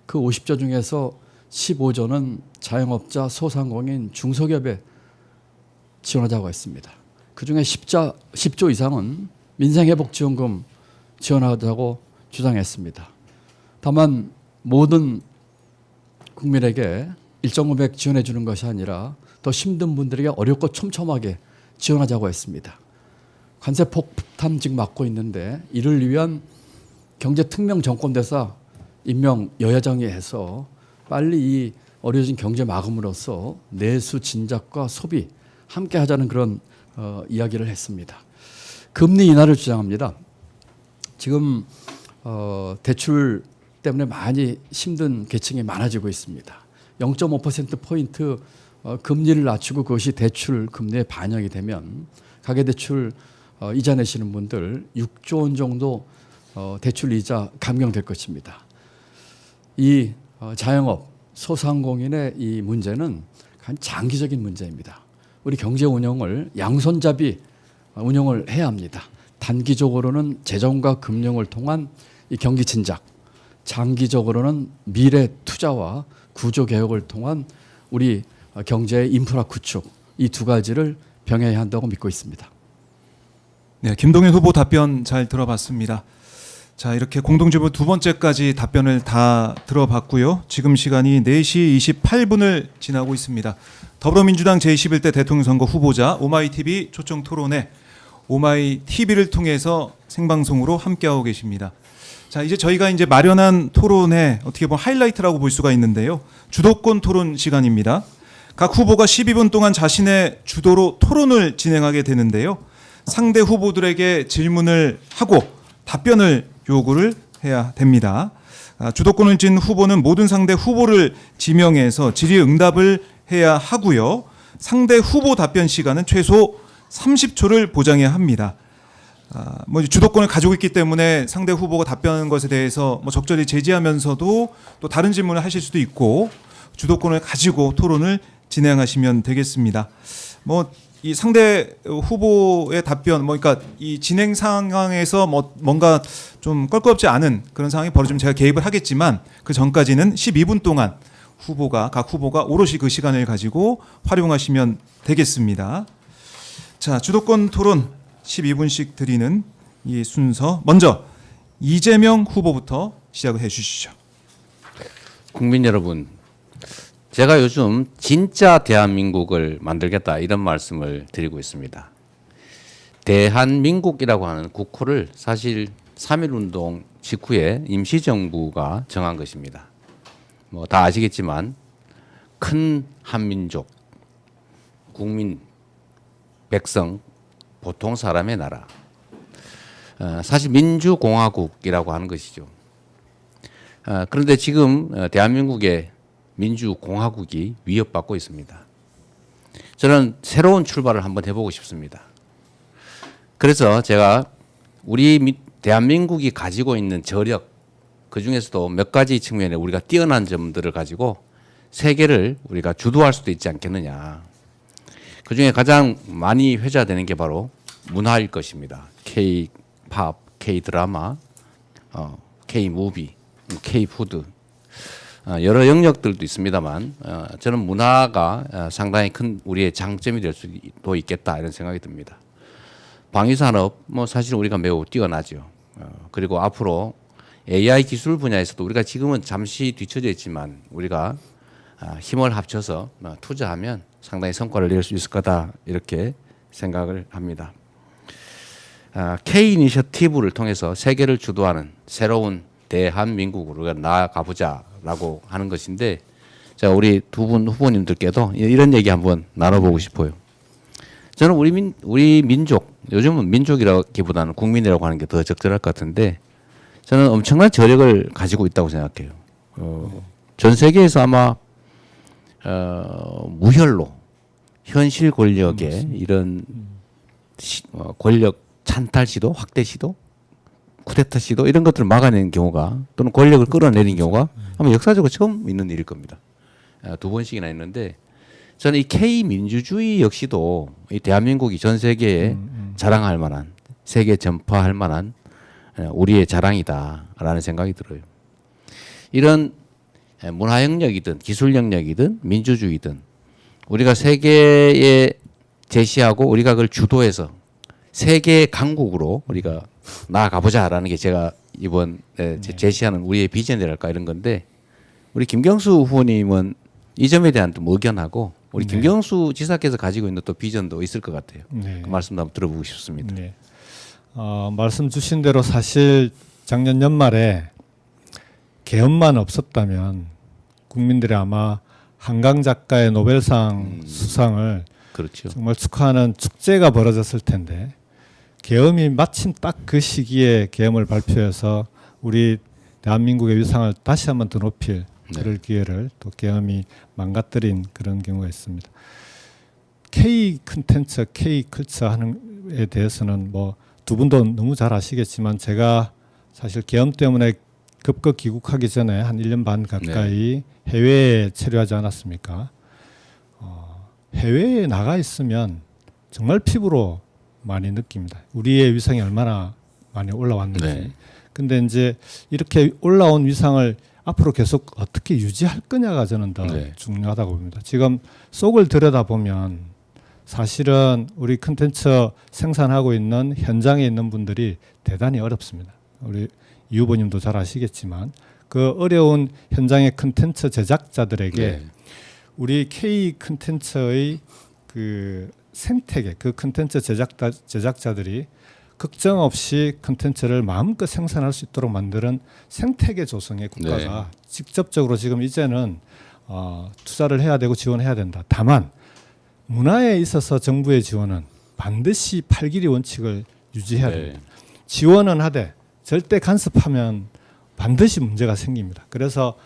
그 50조 중에서 15조는 자영업자, 소상공인, 중소기업에 지원하자고 했습니다. 그중에 10조 이상은 민생회복지원금 지원하자고 주장했습니다. 다만 모든 국민에게 일정 금액 지원해 주는 것이 아니라 더 힘든 분들에게 어렵고 촘촘하게 지원하자고 했습니다. 관세 폭탄 지금 맞고 있는데 이를 위한 경제특명정권대사 임명 여야정이 해서 빨리 이 어려워진 경제 마감으로써 내수 진작과 소비 함께 하자는 그런 이야기를 했습니다. 금리 인하를 주장합니다. 지금 대출 때문에 많이 힘든 계층이 많아지고 있습니다. 0.5%포인트 금리를 낮추고 그것이 대출 금리에 반영이 되면 가계대출 이자 내시는 분들 6조 원 정도 대출 이자 감경될 것입니다. 이 자영업, 소상공인의 이 문제는 장기적인 문제입니다. 우리 경제 운영을 양손잡이 운영을 해야 합니다. 단기적으로는 재정과 금융을 통한 이 경기 진작, 장기적으로는 미래 투자와 구조 개혁을 통한 우리 경제의 인프라 구축, 이 두 가지를 병행해야 한다고 믿고 있습니다. 네, 김동연 후보 답변 잘 들어봤습니다. 자, 이렇게 공동질문 두 번째까지 답변을 다 들어봤고요. 지금 시간이 4시 28분을 지나고 있습니다. 더불어민주당 제21대 대통령 선거 후보자 오마이TV 초청 토론회 오마이TV를 통해서 생방송으로 함께하고 계십니다. 자, 이제 저희가 마련한 토론회 어떻게 보면 하이라이트라고 볼 수가 있는데요. 주도권 토론 시간입니다. 각 후보가 12분 동안 자신의 주도로 토론을 진행하게 되는데요. 상대 후보들에게 질문을 하고 답변을 요구를 해야 됩니다. 주도권을 쥔 후보는 모든 상대 후보를 지명해서 질의응답을 해야 하고요. 상대 후보 답변 시간은 최소 30초를 보장해야 합니다. 주도권을 가지고 있기 때문에 상대 후보가 답변하는 것에 대해서 적절히 제지하면서도 또 다른 질문을 하실 수도 있고 주도권을 가지고 토론을 진행하시면 되겠습니다. 이 상대 후보의 답변, 그러니까 이 진행 상황에서 뭔가 좀 껄끄럽지 않은 그런 상황이 벌어지면 제가 개입을 하겠지만 그 전까지는 12분 동안 각 후보가 오롯이 그 시간을 가지고 활용하시면 되겠습니다. 자, 주도권 토론 12분씩 드리는 이 순서. 먼저 이재명 후보부터 시작을 해 주시죠. 국민 여러분, 제가 요즘 진짜 대한민국을 만들겠다 이런 말씀을 드리고 있습니다. 대한민국이라고 하는 국호를 사실 3.1운동 직후에 임시정부가 정한 것입니다. 뭐 다 아시겠지만 큰 한민족, 국민, 백성, 보통 사람의 나라. 사실 민주공화국이라고 하는 것이죠. 그런데 지금 대한민국의 민주공화국이 위협받고 있습니다. 저는 새로운 출발을 한번 해보고 싶습니다. 그래서 제가 우리 대한민국이 가지고 있는 저력, 그 중에서도 몇 가지 측면에 우리가 뛰어난 점들을 가지고 세계를 우리가 주도할 수도 있지 않겠느냐. 그 중에 가장 많이 회자되는 게 바로 문화일 것입니다. K-팝, K-드라마, K-무비, K-푸드. 여러 영역들도 있습니다만 저는 문화가 상당히 큰 우리의 장점이 될 수도 있겠다 이런 생각이 듭니다. 방위산업 뭐 사실 우리가 매우 뛰어나죠. 그리고 앞으로 AI 기술 분야에서도 우리가 지금은 잠시 뒤처져 있지만 우리가 힘을 합쳐서 투자하면 상당히 성과를 낼 수 있을 거다 이렇게 생각을 합니다. K 이니셔티브를 통해서 세계를 주도하는 새로운 대한민국으로 우리가 나아가 보자라고 하는 것인데, 자 우리 두 분 후보님들께도 이런 얘기 한번 나눠보고 싶어요. 저는 우리 민족, 요즘은 민족이라기보다는 국민이라고 하는 게 더 적절할 것 같은데, 저는 엄청난 저력을 가지고 있다고 생각해요. 전 세계에서 아마 무혈로 현실 권력의 이런 권력 찬탈 시도, 확대 시도, 쿠데타 시도 이런 것들을 막아내는 경우가, 또는 권력을 끌어내리는 경우가 아마 역사적으로 처음 있는 일일 겁니다. 두 번씩이나 있는데, 저는 이 K 민주주의 역시도 이 대한민국이 전 세계에 자랑할 만한, 세계 전파할 만한 우리의 자랑이다라는 생각이 들어요. 이런 문화 영역이든 기술 영역이든 민주주의든 우리가 세계에 제시하고 우리가 그걸 주도해서 세계 강국으로 우리가 나아가 보자라는 게 제가 이번 제시하는 우리의 비전이랄까 이런 건데, 우리 김경수 후보님은 이 점에 대한 좀 의견하고 우리 김경수 지사께서 가지고 있는 또 비전도 있을 것 같아요. 그 말씀도 한번 들어보고 싶습니다. 네. 말씀 주신 대로 사실 작년 연말에 계엄만 없었다면 국민들이 아마 한강 작가의 노벨상 수상을 그렇죠. 정말 축하하는 축제가 벌어졌을 텐데, 계엄이 마침 딱 그 시기에 계엄을 발표해서 우리 대한민국의 위상을 다시 한번 더 높일 그럴 기회를 또 계엄이 망가뜨린 그런 경우가 있습니다. K 컨텐츠, K 컬처 하는에 대해서는 뭐 두 분도 너무 잘 아시겠지만, 제가 사실 계엄 때문에 급거 귀국하기 전에 한 1년 반 가까이 해외에 체류하지 않았습니까? 해외에 나가 있으면 정말 피부로 많이 느낍니다. 우리의 위상이 얼마나 많이 올라왔는지. 네. 근데 이제 이렇게 올라온 위상을 앞으로 계속 어떻게 유지할 거냐가 저는 더 중요하다고 봅니다. 지금 속을 들여다보면 사실은 우리 콘텐츠 생산하고 있는 현장에 있는 분들이 대단히 어렵습니다. 우리 이 후보님도 잘 아시겠지만 그 어려운 현장의 콘텐츠 제작자들에게 우리 K 콘텐츠의 그 생태계, 그 콘텐츠 제작자들이 걱정 없이 콘텐츠를 마음껏 생산할 수 있도록 만드는 생태계 조성에 국가가 직접적으로 지금 이제는 투자를 해야 되고 지원해야 된다. 다만 문화에 있어서 정부의 지원은 반드시 팔길이 원칙을 유지해야 됩니다. 지원은 하되 절대 간섭하면 반드시 문제가 생깁니다. 그래서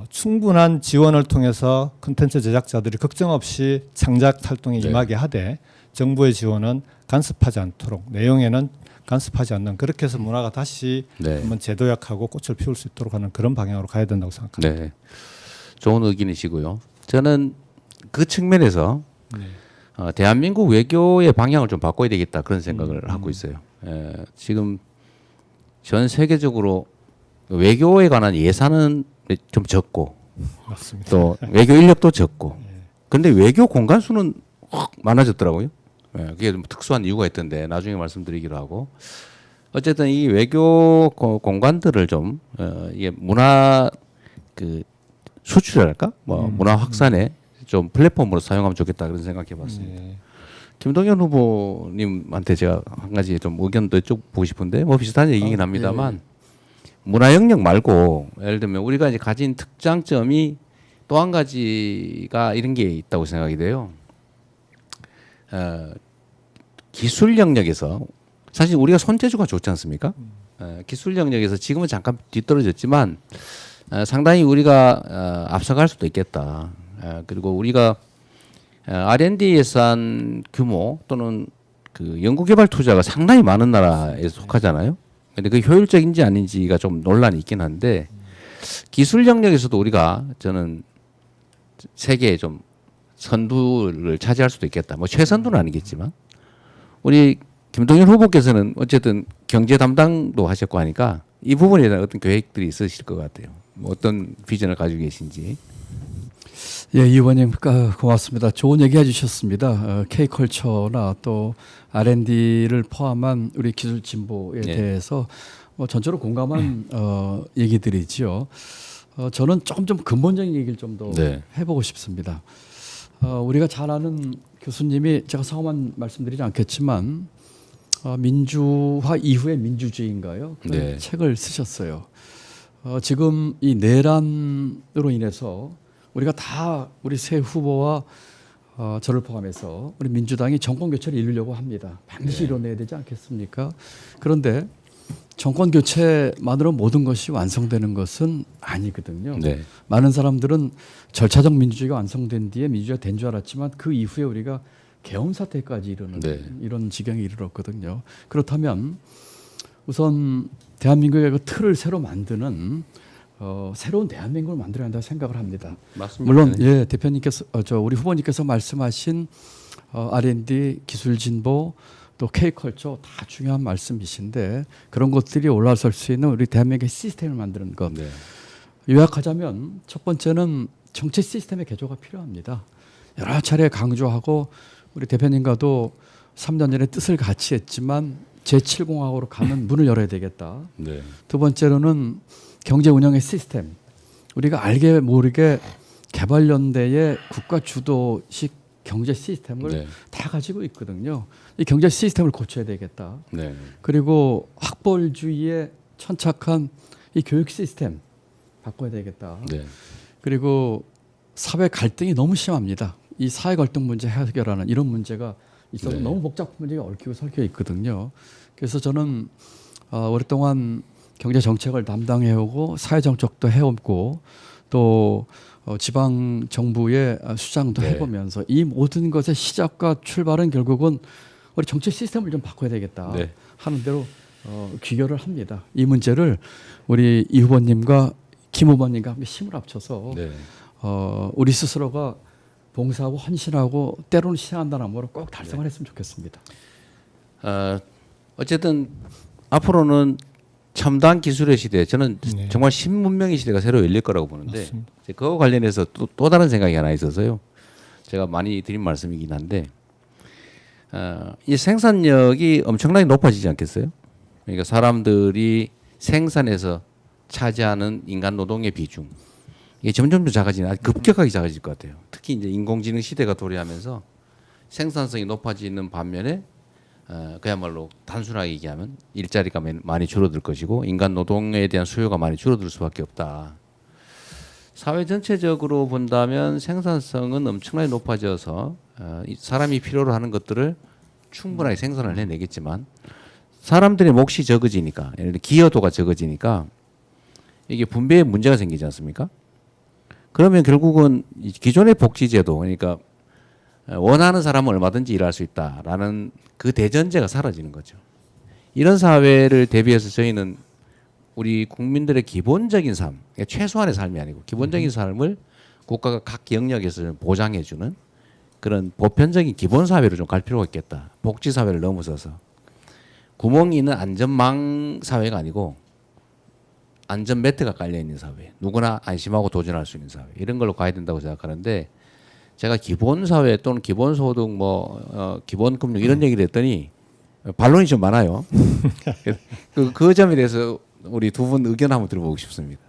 충분한 지원을 통해서 콘텐츠 제작자들이 걱정 없이 창작 활동에 임하게 하되, 정부의 지원은 간섭하지 않도록, 내용에는 간섭하지 않는, 그렇게 해서 문화가 다시 한번 재도약하고 꽃을 피울 수 있도록 하는 그런 방향으로 가야 된다고 생각합니다. 네, 좋은 의견이시고요. 저는 그 측면에서 대한민국 외교의 방향을 좀 바꿔야 되겠다 그런 생각을 하고 있어요. 지금 전 세계적으로 외교에 관한 예산은 좀 적고, 맞습니다. 또 외교 인력도 적고, 근데 외교 공간 수는 확 많아졌더라고요. 그게 좀 특수한 이유가 있던데 나중에 말씀드리기로 하고, 어쨌든 이 외교 공간들을 좀 이게 문화 그 수출이랄까, 뭐 문화 확산에 좀 플랫폼으로 사용하면 좋겠다 그런 생각해봤습니다. 김동연 후보님한테 제가 한 가지 좀 의견도 여쭤보고 싶은데 뭐 비슷한 얘기긴 합니다만 문화 영역 말고 예를 들면 우리가 이제 가진 특장점이 또 한 가지가 이런 게 있다고 생각이 돼요. 기술 영역에서 사실 우리가 손재주가 좋지 않습니까? 기술 영역에서 지금은 잠깐 뒤떨어졌지만 상당히 우리가 앞서갈 수도 있겠다. 그리고 우리가 R&D 예산 규모 또는 그 연구개발 투자가 상당히 많은 나라에 속하잖아요. 근데 그 효율적인지 아닌지가 좀 논란이 있긴 한데 기술 영역에서도 우리가 저는 세계에 좀 선두를 차지할 수도 있겠다. 뭐 최선두는 아니겠지만 우리 김동연 후보께서는 어쨌든 경제 담당도 하셨고 하니까 이 부분에 대한 어떤 계획들이 있으실 것 같아요. 뭐 어떤 비전을 가지고 계신지. 예, 이 의원님 고맙습니다. 좋은 얘기 해주셨습니다. K컬처나 또 R&D를 포함한 우리 기술 진보에 네. 대해서 전적으로 공감한 얘기들이지요. 저는 조금 좀 근본적인 얘기를 좀 더 네. 해보고 싶습니다. 우리가 잘 아는 교수님이 제가 성함만 말씀드리지 않겠지만 민주화 이후의 민주주의인가요? 그런 네. 책을 쓰셨어요. 지금 이 내란으로 인해서 우리가 다 우리 새 후보와 저를 포함해서 우리 민주당이 정권 교체를 이루려고 합니다. 반드시 네. 이뤄내야 되지 않겠습니까? 그런데 정권 교체만으로 모든 것이 완성되는 것은 아니거든요. 네. 많은 사람들은 절차적 민주주의가 완성된 뒤에 민주주의가 된 줄 알았지만 그 이후에 우리가 계엄 사태까지 이르는 네. 이런 지경에 이르렀거든요. 그렇다면 우선 대한민국의 그 틀을 새로 만드는 새로운 대한민국을 만들어야 한다고 생각을 합니다. 맞습니다. 물론 예 대표님께서 우리 후보님께서 말씀하신 R&D 기술 진보 또 K컬처 다 중요한 말씀이신데 그런 것들이 올라설 수 있는 우리 대한민국의 시스템을 만드는 것. 네. 요약하자면 첫 번째는 정치 시스템의 개조가 필요합니다. 여러 차례 강조하고 우리 대표님과도 3년 전에 뜻을 같이 했지만 제7공화국으로 가는 문을 열어야 되겠다. 네. 두 번째로는 경제 운영의 시스템. 우리가 알게 모르게 개발연대의 국가 주도식 경제 시스템을 네. 다 가지고 있거든요. 이 경제 시스템을 고쳐야 되겠다. 네. 그리고 학벌주의에 천착한 이 교육 시스템 바꿔야 되겠다. 네. 그리고 사회 갈등이 너무 심합니다. 이 사회 갈등 문제 해결하는 이런 문제가 있어서 네. 너무 복잡한 문제가 얽히고 설켜 있거든요. 그래서 저는 오랫동안 경제 정책을 담당해오고 사회 정책도 해오고 또 지방 정부의 수장도 네. 해보면서 이 모든 것의 시작과 출발은 결국은 우리 정치 시스템을 좀 바꿔야 되겠다 네. 하는 대로 귀결을 합니다. 이 문제를 우리 이 후보님과 김 후보님과 함께 힘을 합쳐서 네. 우리 스스로가 봉사하고 헌신하고 때로는 희생한다는 마음으로 꼭 달성을 했으면 좋겠습니다. 어쨌든 앞으로는 첨단 기술의 시대, 저는 네. 정말 신문명의 시대가 새로 열릴 거라고 보는데 맞습니다. 이제 그거 관련해서 또 다른 생각이 하나 있어서요. 제가 많이 드린 말씀이긴 한데 이 생산력이 엄청나게 높아지지 않겠어요? 그러니까 사람들이 생산에서 차지하는 인간 노동의 비중 이게 점점 더 작아지는 아주 급격하게 작아질 것 같아요. 특히 이제 인공지능 시대가 도래하면서 생산성이 높아지는 반면에 그야말로 단순하게 얘기하면 일자리가 많이 줄어들 것이고 인간 노동에 대한 수요가 많이 줄어들 수밖에 없다. 사회 전체적으로 본다면 생산성은 엄청나게 높아져서 사람이 필요로 하는 것들을 충분하게 생산을 해내겠지만 사람들의 몫이 적어지니까 예를 들어 기여도가 적어지니까 이게 분배에 문제가 생기지 않습니까? 그러면 결국은 기존의 복지제도 그러니까 원하는 사람은 얼마든지 일할 수 있다라는 그 대전제가 사라지는 거죠. 이런 사회를 대비해서 저희는 우리 국민들의 기본적인 삶, 그러니까 최소한의 삶이 아니고 기본적인 삶을 국가가 각 영역에서 보장해주는 그런 보편적인 기본 사회로 좀 갈 필요가 있겠다. 복지 사회를 넘어서서 구멍이 있는 안전망 사회가 아니고 안전 매트가 깔려 있는 사회, 누구나 안심하고 도전할 수 있는 사회 이런 걸로 가야 된다고 생각하는데 제가 기본 사회 또는 기본 소득 기본 금융 이런 얘기를 했더니 반론이 좀 많아요. 그 점에 대해서 우리 두 분 의견 한번 들어보고 싶습니다.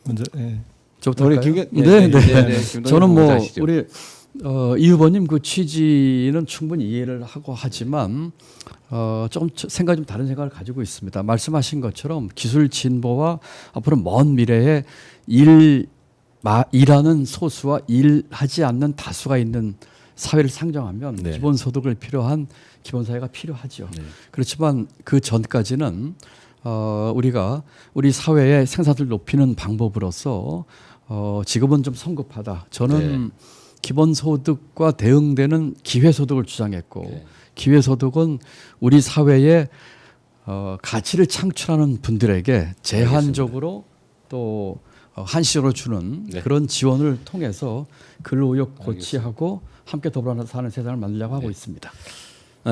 먼저 예. 저부터 우리 할까요? 김- 네, 네. 김동연 저는 후보자 뭐 하시죠. 우리 이 후보님 그 취지는 충분히 이해를 하고 하지만 조금 생각 좀 다른 생각을 가지고 있습니다. 말씀하신 것처럼 기술 진보와 앞으로 먼 미래에 일하는 소수와 일하지 않는 다수가 있는 사회를 상정하면 네. 기본소득을 필요한 기본사회가 필요하죠. 네. 그렇지만 그 전까지는 우리가 우리 사회의 생산을 높이는 방법으로서 지금은 좀 성급하다. 저는 기본소득과 대응되는 기회소득을 주장했고 네. 기회소득은 우리 사회에 가치를 창출하는 분들에게 제한적으로 또 한시로 주는 네. 그런 지원을 통해서 근로의욕 고취하고 함께 더불어 사는 세상을 만들려고 하고 있습니다.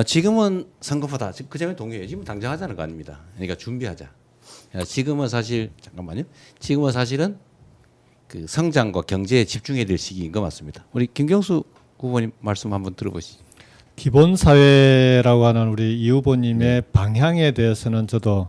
지금은 성급하다. 그 점에 동의해요. 지금 당장 하자는 거 아닙니다. 그러니까 준비하자. 지금은 사실 잠깐만요. 지금은 사실은 그 성장과 경제에 집중해야 될 시기인 거 맞습니다. 우리 김경수 후보님 말씀 한번 들어보시죠. 기본 사회라고 하는 우리 이 후보님의 방향에 대해서는 저도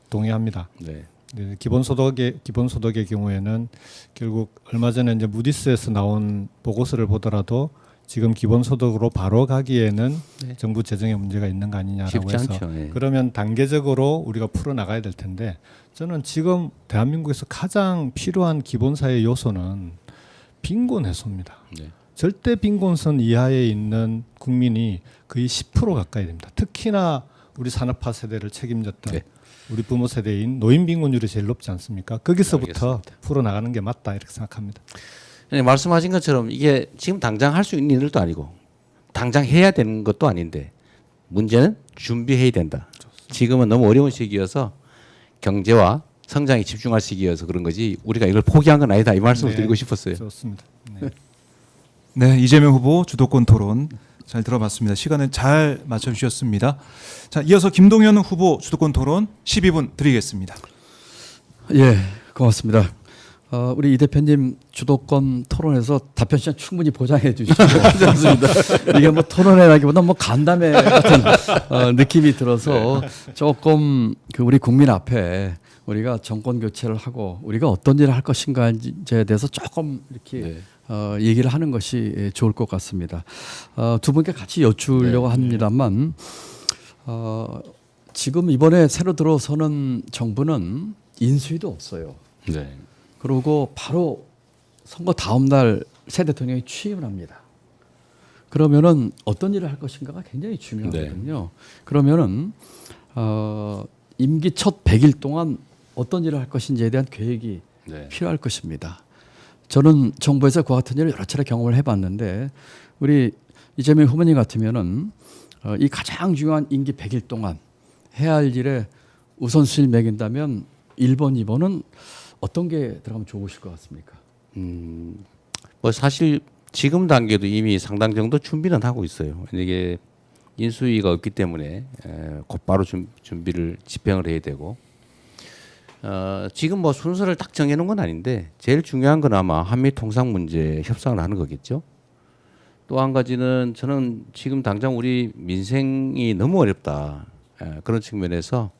동의합니다. 네. 네, 기본소득의 경우에는 결국 얼마 전에 이제 무디스에서 나온 보고서를 보더라도 지금 기본소득으로 바로 가기에는 네. 정부 재정에 문제가 있는 거 아니냐라고 쉽지 해서 않죠. 예. 그러면 단계적으로 우리가 풀어 나가야 될 텐데 저는 지금 대한민국에서 가장 필요한 기본사회 요소는 빈곤 해소입니다. 네. 절대 빈곤선 이하에 있는 국민이 거의 10% 가까이 됩니다. 특히나 우리 산업화 세대를 책임졌던 네. 우리 부모 세대인 노인 빈곤율이 제일 높지 않습니까? 거기서부터 알겠습니다. 풀어 나가는 게 맞다 이렇게 생각합니다. 네, 말씀하신 것처럼 이게 지금 당장 할 수 있는 일도 아니고 당장 해야 되는 것도 아닌데 문제는 준비해야 된다. 지금은 너무 어려운 시기여서 경제와 성장에 집중할 시기여서 그런 거지 우리가 이걸 포기한 건 아니다. 이 말씀을 네. 드리고 싶었어요. 좋습니다. 네. 네, 이재명 후보 주도권 토론 잘 들어봤습니다. 시간을 잘 맞춰주셨습니다. 자, 이어서 김동연 후보 주도권 토론 12분 드리겠습니다. 예, 고맙습니다. 우리 이 대표님 주도권 토론에서 답변 시간 충분히 보장해 주시고 좋습니다. 이게 뭐 토론회라기보다 뭐 간담회 같은 느낌이 들어서 조금 그 우리 국민 앞에 우리가 정권 교체를 하고 우리가 어떤 일을 할 것인가에 대해서 조금 이렇게 얘기를 하는 것이 좋을 것 같습니다. 두 분께 같이 여쭈려고 합니다만 지금 이번에 새로 들어서는 정부는 인수위도 없어요. 네. 그리고 바로 선거 다음 날 새 대통령이 취임을 합니다. 그러면은 어떤 일을 할 것인가가 굉장히 중요하거든요. 그러면은 임기 첫 100일 동안 어떤 일을 할 것인지에 대한 계획이 네. 필요할 것입니다. 저는 정부에서 그와 같은 일을 여러 차례 경험을 해봤는데 우리 이재명 후보님 같으면은 이 가장 중요한 임기 100일 동안 해야 할 일에 우선순위를 매긴다면 1번, 2번은 어떤 게 들어가면 좋으실 것 같습니까? 뭐 사실 지금 단계도 이미 상당 정도 준비는 하고 있어요. 이게 인수위가 없기 때문에 곧바로 준비를 집행을 해야 되고 지금 뭐 순서를 딱 정해놓은 건 아닌데 제일 중요한 건 아마 한미 통상 문제 협상을 하는 거겠죠. 또 한 가지는 저는 지금 당장 우리 민생이 너무 어렵다. 그런 측면에서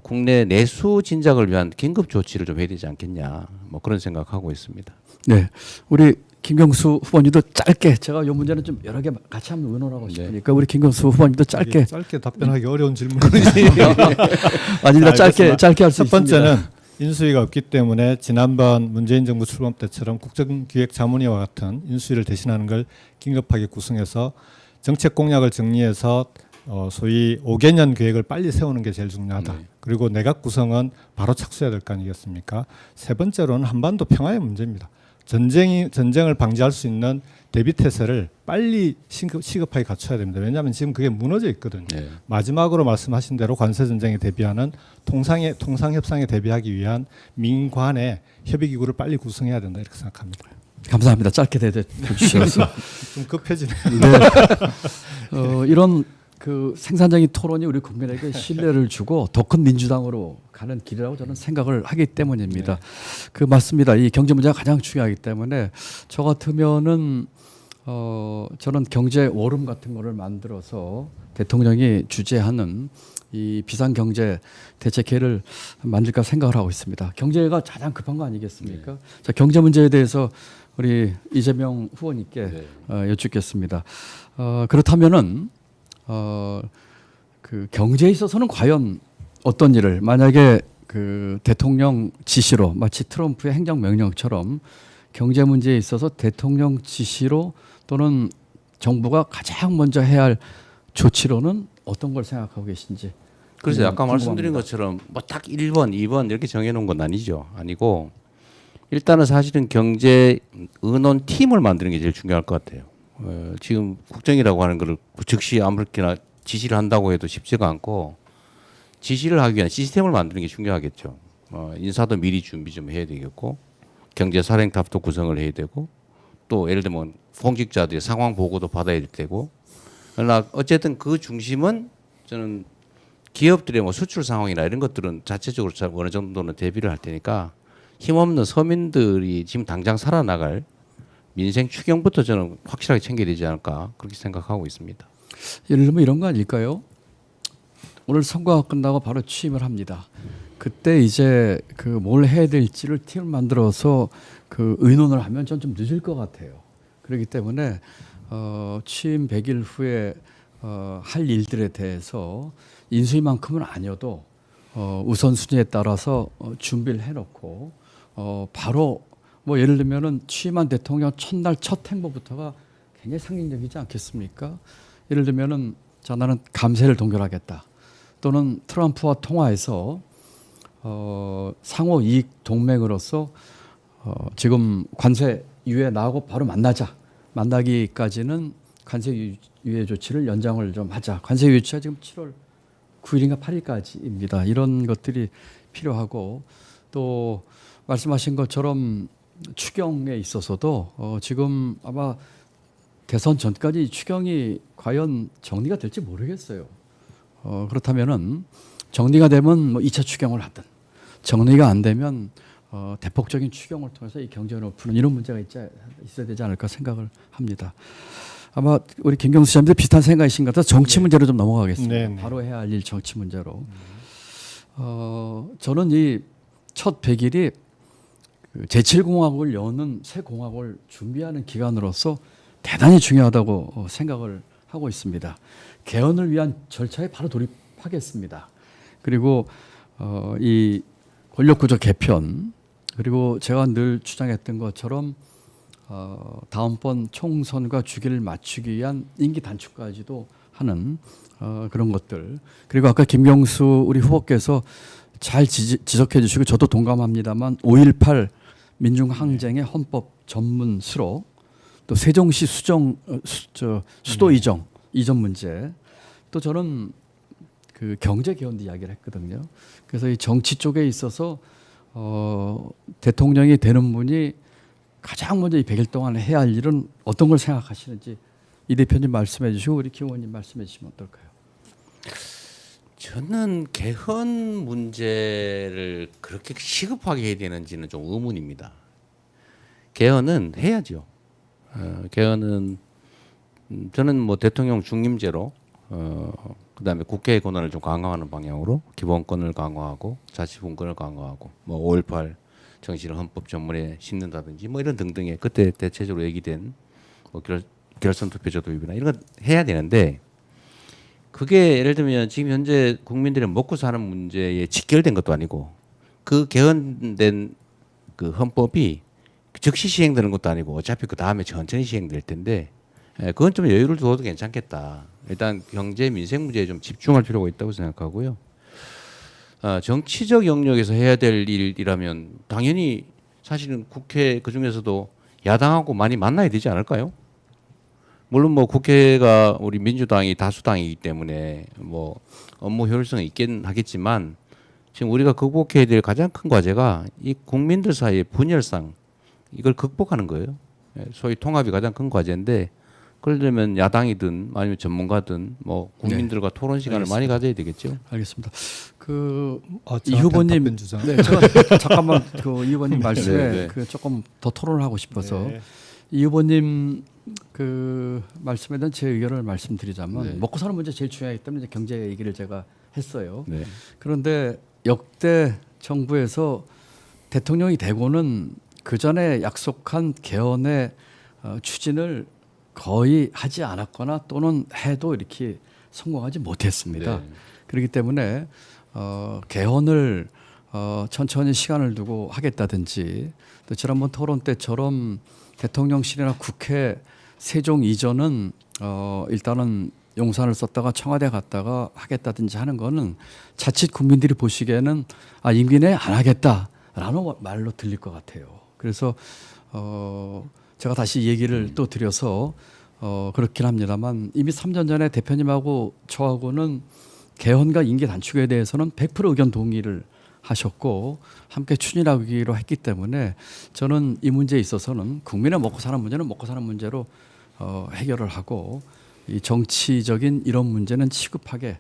국내 내수 진작을 위한 긴급 조치를 좀 해야 되지 않겠냐. 뭐 그런 생각하고 있습니다. 네, 우리 김경수 후보님도 짧게 제가 이 문제는 좀 여러 개 같이 한번 의논하고 싶으니까 우리 김경수 후보님도 짧게 짧게 답변하기 어려운 질문이 아니다 짧게 할 수 있습니다. 첫 번째는 인수위가 없기 때문에 지난번 문재인 정부 출범 때처럼 국정기획자문위와 같은 인수위를 대신하는 걸 긴급하게 구성해서 정책 공약을 정리해서 소위 5개년 계획을 빨리 세우는 게 제일 중요하다. 네. 그리고 내각 구성은 바로 착수해야 될 거 아니겠습니까? 세 번째로는 한반도 평화의 문제입니다. 전쟁을 방지할 수 있는 대비 태세를 빨리 시급하게 갖춰야 됩니다. 왜냐하면 지금 그게 무너져 있거든요. 네. 마지막으로 말씀하신 대로 관세 전쟁에 대비하는 통상 협상에 대비하기 위한 민관의 협의 기구를 빨리 구성해야 된다 이렇게 생각합니다. 감사합니다. 짧게 대주셔서 좀 급해지네요. 이런 그 생산적인 토론이 우리 국민에게 신뢰를 주고 더 큰 민주당으로 가는 길이라고 저는 생각을 하기 때문입니다. 그 맞습니다. 이 경제 문제가 가장 중요하기 때문에 저 같으면은 저는 경제 워룸 같은 거를 만들어서 대통령이 주재하는 이 비상경제 대책회를 만들까 생각을 하고 있습니다. 경제가 가장 급한 거 아니겠습니까? 자, 경제 문제에 대해서 우리 이재명 후보님께 여쭙겠습니다. 그렇다면은 그 경제에 있어서는 과연 어떤 일을 만약에 그 대통령 지시로 마치 트럼프의 행정명령처럼 경제 문제에 있어서 대통령 지시로 또는 정부가 가장 먼저 해야 할 조치로는 어떤 걸 생각하고 계신지. 그래서 아까 궁금합니다. 말씀드린 것처럼 뭐 딱 1번, 2번 이렇게 정해놓은 건 아니죠. 아니고 일단은 사실은 경제 의논 팀을 만드는 게 제일 중요할 것 같아요. 지금 국정이라고 하는 거를 즉시 아무렇게나 지시를 한다고 해도 쉽지가 않고 지시를 하기 위한 시스템을 만드는 게 중요하겠죠. 인사도 미리 준비 좀 해야 되겠고 경제사령탑도 구성을 해야 되고 또 예를 들면 공직자들의 상황 보고도 받아야 될 테고 그러나 어쨌든 그 중심은 저는 기업들의 뭐 수출 상황이나 이런 것들은 자체적으로 어느 정도는 대비를 할 테니까 힘없는 서민들이 지금 당장 살아나갈 민생 추경부터 저는 확실하게 챙겨야 되지 않을까 그렇게 생각하고 있습니다. 예를 들면 이런 거 아닐까요? 오늘 선거가 끝나고 바로 취임을 합니다. 그때 이제 그 뭘 해야 될지를 팀을 만들어서 그 의논을 하면 전 좀 늦을 것 같아요. 그렇기 때문에 취임 100일 후에 할 일들에 대해서 인수위만큼은 아니어도 우선순위에 따라서 준비를 해놓고 바로 뭐 예를 들면은 취임한 대통령 첫날 첫 행보부터가 굉장히 상징적이지 않겠습니까? 예를 들면은 자 나는 감세를 동결하겠다. 또는 트럼프와 통화해서 상호 이익 동맹으로서 지금 관세 유예 나하고 바로 만나자. 만나기까지는 관세 유예 조치를 연장을 좀 하자. 관세 유예 조치가 지금 7월 9일인가 8일까지입니다. 이런 것들이 필요하고 또 말씀하신 것처럼 추경에 있어서도 지금 아마 대선 전까지 추경이 과연 정리가 될지 모르겠어요. 그렇다면은 정리가 되면 뭐 2차 추경을 하든 정리가 안 되면 대폭적인 추경을 통해서 이 경제를 푸는 이런 문제가 있어야 되지 않을까 생각을 합니다. 아마 우리 김경수 씨한테 비슷한 생각이신 것 같아서 정치 문제로 좀 넘어가겠습니다. 네. 바로 해야 할 일 정치 문제로. 저는 이 첫 100일이 그 제7공화국을 여는 새 공화국을 준비하는 기간으로서 대단히 중요하다고 생각을 하고 있습니다. 개헌을 위한 절차에 바로 돌입하겠습니다. 그리고 이 권력구조 개편 그리고 제가 늘 주장했던 것처럼 다음번 총선과 주기를 맞추기 위한 임기 단축까지도 하는 그런 것들 그리고 아까 김경수 우리 후보께서 잘 지적해 주시고 저도 동감합니다만 5.18 민중항쟁의 헌법 전문수로 또 세종시 수도 이전 문제 또 저는 그 경제 개헌도 이야기를 했거든요. 그래서 이 정치 쪽에 있어서 대통령이 되는 분이 가장 먼저 이 100일 동안 해야 할 일은 어떤 걸 생각하시는지 이 대표님 말씀해 주시고 우리 김 의원님 말씀해 주시면 어떨까요? 저는 개헌 문제를 그렇게 시급하게 해야 되는지는 좀 의문입니다. 개헌은 해야죠. 개헌은 저는 뭐 대통령 중임제로 그다음에 국회의 권한을 좀 강화하는 방향으로 기본권을 강화하고 자치분권을 강화하고 뭐 5.18 정신을 헌법 전문에 심는다든지 뭐 이런 등등의 그때 대체적으로 얘기된 뭐 결선 투표제 도입이나 이런 거 해야 되는데 그게 예를 들면 지금 현재 국민들이 먹고 사는 문제에 직결된 것도 아니고 그 개헌된 그 헌법이 즉시 시행되는 것도 아니고 어차피 그 다음에 천천히 시행될 텐데 그건 좀 여유를 두어도 괜찮겠다. 일단 경제 민생 문제에 좀 집중할 필요가 있다고 생각하고요. 정치적 영역에서 해야 될 일이라면 당연히 사실은 국회 그 중에서도 야당하고 많이 만나야 되지 않을까요? 물론 뭐 국회가 우리 민주당이 다수당이기 때문에 뭐 업무 효율성이 있긴 하겠지만 지금 우리가 극복해야 될 가장 큰 과제가 이 국민들 사이의 분열상 이걸 극복하는 거예요. 소위 통합이 가장 큰 과제인데 그러려면 야당이든 아니면 전문가든 뭐 국민들과 토론 시간을 많이 가져야 되겠죠. 알겠습니다. 그 이 저한테 후보님, 답변 주장. 네, 제가 잠깐만 그 이 후보님 말씀에 네, 네. 그 조금 더 토론을 하고 싶어서 네. 이 후보님 그 말씀에 대한 제 의견을 말씀드리자면 네. 먹고 사는 문제 제일 중요하기 때문에 이제 경제 얘기를 제가 했어요. 네. 그런데 역대 정부에서 대통령이 되고는 그 전에 약속한 개헌의 추진을 거의 하지 않았거나 또는 해도 이렇게 성공하지 못했습니다. 네. 그렇기 때문에 개헌을 천천히 시간을 두고 하겠다든지 또 지난번 토론 때처럼 대통령실이나 국회 세종 이전은 일단은 용산을 썼다가 청와대 갔다가 하겠다든지 하는 거는 자칫 국민들이 보시기에는 임기 내에 안 하겠다라는 말로 들릴 것 같아요. 그래서 제가 다시 얘기를 또 드려서 그렇긴 합니다만 이미 3년 전에 대표님하고 저하고는 개헌과 임기 단축에 대해서는 100% 의견 동의를 하셨고 함께 추진하기로 했기 때문에 저는 이 문제에 있어서는 국민의 먹고 사는 문제는 먹고 사는 문제로 해결을 하고 이 정치적인 이런 문제는 시급하게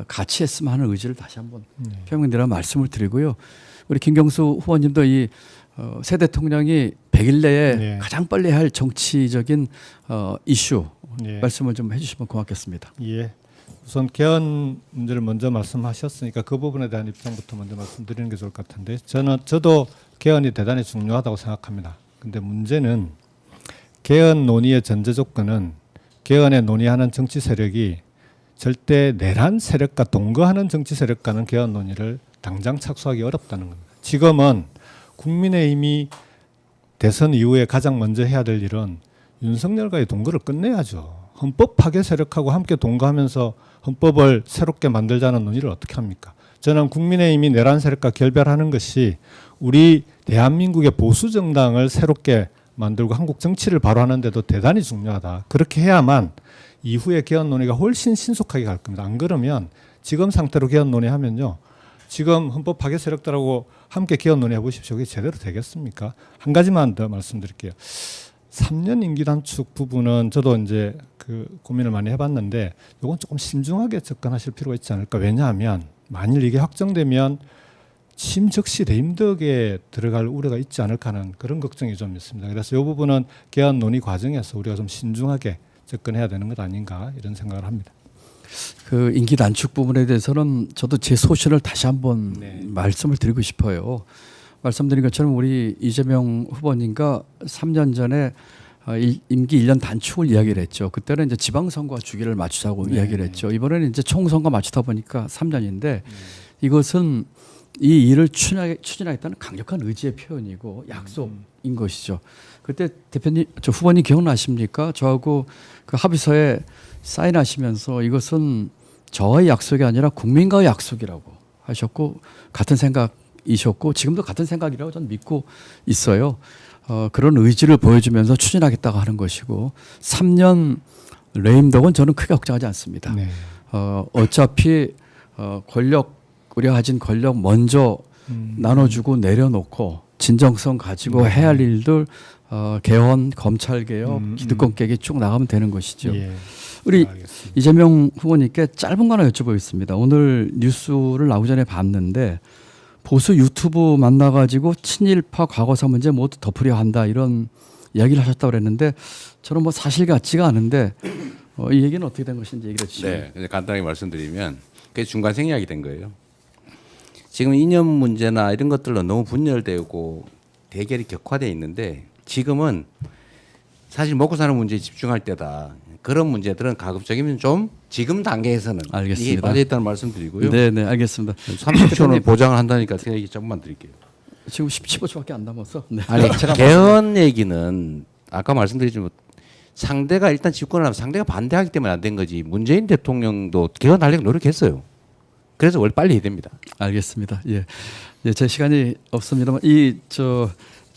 같이 했으면 하는 의지를 다시 한번 표명드리라 말씀을 드리고요. 우리 김경수 후보님도 이 새 대통령이 100일 내에 네. 가장 빨리 할 정치적인 이슈 예. 말씀을 좀 해주시면 고맙겠습니다. 예. 우선 개헌 문제를 먼저 말씀하셨으니까 그 부분에 대한 입장부터 먼저 말씀드리는 게 좋을 것 같은데 저도 개헌이 대단히 중요하다고 생각합니다. 근데 문제는 개헌 논의의 전제 조건은 개헌에 논의하는 정치 세력이 절대 내란 세력과 동거하는 정치 세력과는 개헌 논의를 당장 착수하기 어렵다는 겁니다. 지금은 국민의힘이 대선 이후에 가장 먼저 해야 될 일은 윤석열과의 동거를 끝내야죠. 헌법 파괴 세력하고 함께 동거하면서 헌법을 새롭게 만들자는 논의를 어떻게 합니까? 저는 국민의힘이 내란 세력과 결별하는 것이 우리 대한민국의 보수 정당을 새롭게 만들고 한국 정치를 바로 하는데도 대단히 중요하다. 그렇게 해야만 이후에 개헌 논의가 훨씬 신속하게 갈 겁니다. 안 그러면 지금 상태로 개헌 논의하면요. 지금 헌법 파괴 세력들하고 함께 개헌 논의해 보십시오. 그게 제대로 되겠습니까? 한 가지만 더 말씀드릴게요. 3년 임기 단축 부분은 저도 이제 그 고민을 많이 해봤는데 이건 조금 신중하게 접근하실 필요가 있지 않을까. 왜냐하면 만일 이게 확정되면 심적시 레임덕에 들어갈 우려가 있지 않을까 하는 그런 걱정이 좀 있습니다. 그래서 이 부분은 개헌 논의 과정에서 우리가 좀 신중하게 접근해야 되는 것 아닌가 이런 생각을 합니다. 그 임기 단축 부분에 대해서는 저도 제 소신을 다시 한번 말씀을 드리고 싶어요. 말씀드린 것처럼 우리 이재명 후보님과 3년 전에 임기 1년 단축을 이야기를 했죠. 그때는 이제 지방선거 주기를 맞추자고 이야기를 했죠. 이번에는 이제 총선거 맞추다 보니까 3년인데 이것은 이 일을 추진하겠다는 강력한 의지의 표현이고 약속인 것이죠. 그때 대표님, 저 후보님 기억나십니까? 저하고 그 합의서에 사인하시면서 이것은 저와의 약속이 아니라 국민과의 약속이라고 하셨고 같은 생각이셨고 지금도 같은 생각이라고 저는 믿고 있어요. 그런 의지를 보여주면서 추진하겠다고 하는 것이고 3년 레임덕은 저는 크게 걱정하지 않습니다. 네. 어차피 우리가 가진 권력 먼저 나눠주고 내려놓고 진정성 가지고 해야 할 일들 개헌, 검찰 개혁, 기득권 개혁이 쭉 나가면 되는 것이죠. 예. 우리 알겠습니다. 이재명 후보님께 짧은 거 하나 여쭤보겠습니다. 오늘 뉴스를 나오기 전에 봤는데 보수 유튜브 만나가지고 친일파 과거사 문제 모두 덮으려 한다 이런 이야기를 하셨다고 그랬는데 저는 뭐 사실 같지가 않은데 이 얘기는 어떻게 된 것인지 얘기를 해주시죠. 네, 그래서 간단하게 말씀드리면 그게 중간 생략이 된 거예요. 지금 이념 문제나 이런 것들로 너무 분열되고 대결이 격화되어 있는데 지금은 사실 먹고 사는 문제에 집중할 때다. 그런 문제들은 가급적이면 좀 지금 단계에서는 알겠습니다. 이게 빠져있다는 말씀드리고요. 네, 네, 알겠습니다. 30초는 보장을 한다니까 제가 얘기 조금만 드릴게요. 지금 15초밖에 안 남았어. 네. 아니 개헌 얘기는 아까 말씀드렸지만 상대가 일단 집권을 하면 상대가 반대하기 때문에 안 된 거지. 문재인 대통령도 개헌하려고 노력했어요. 그래서 원래 빨리 해야 됩니다. 알겠습니다. 예, 예, 제 시간이 없습니다만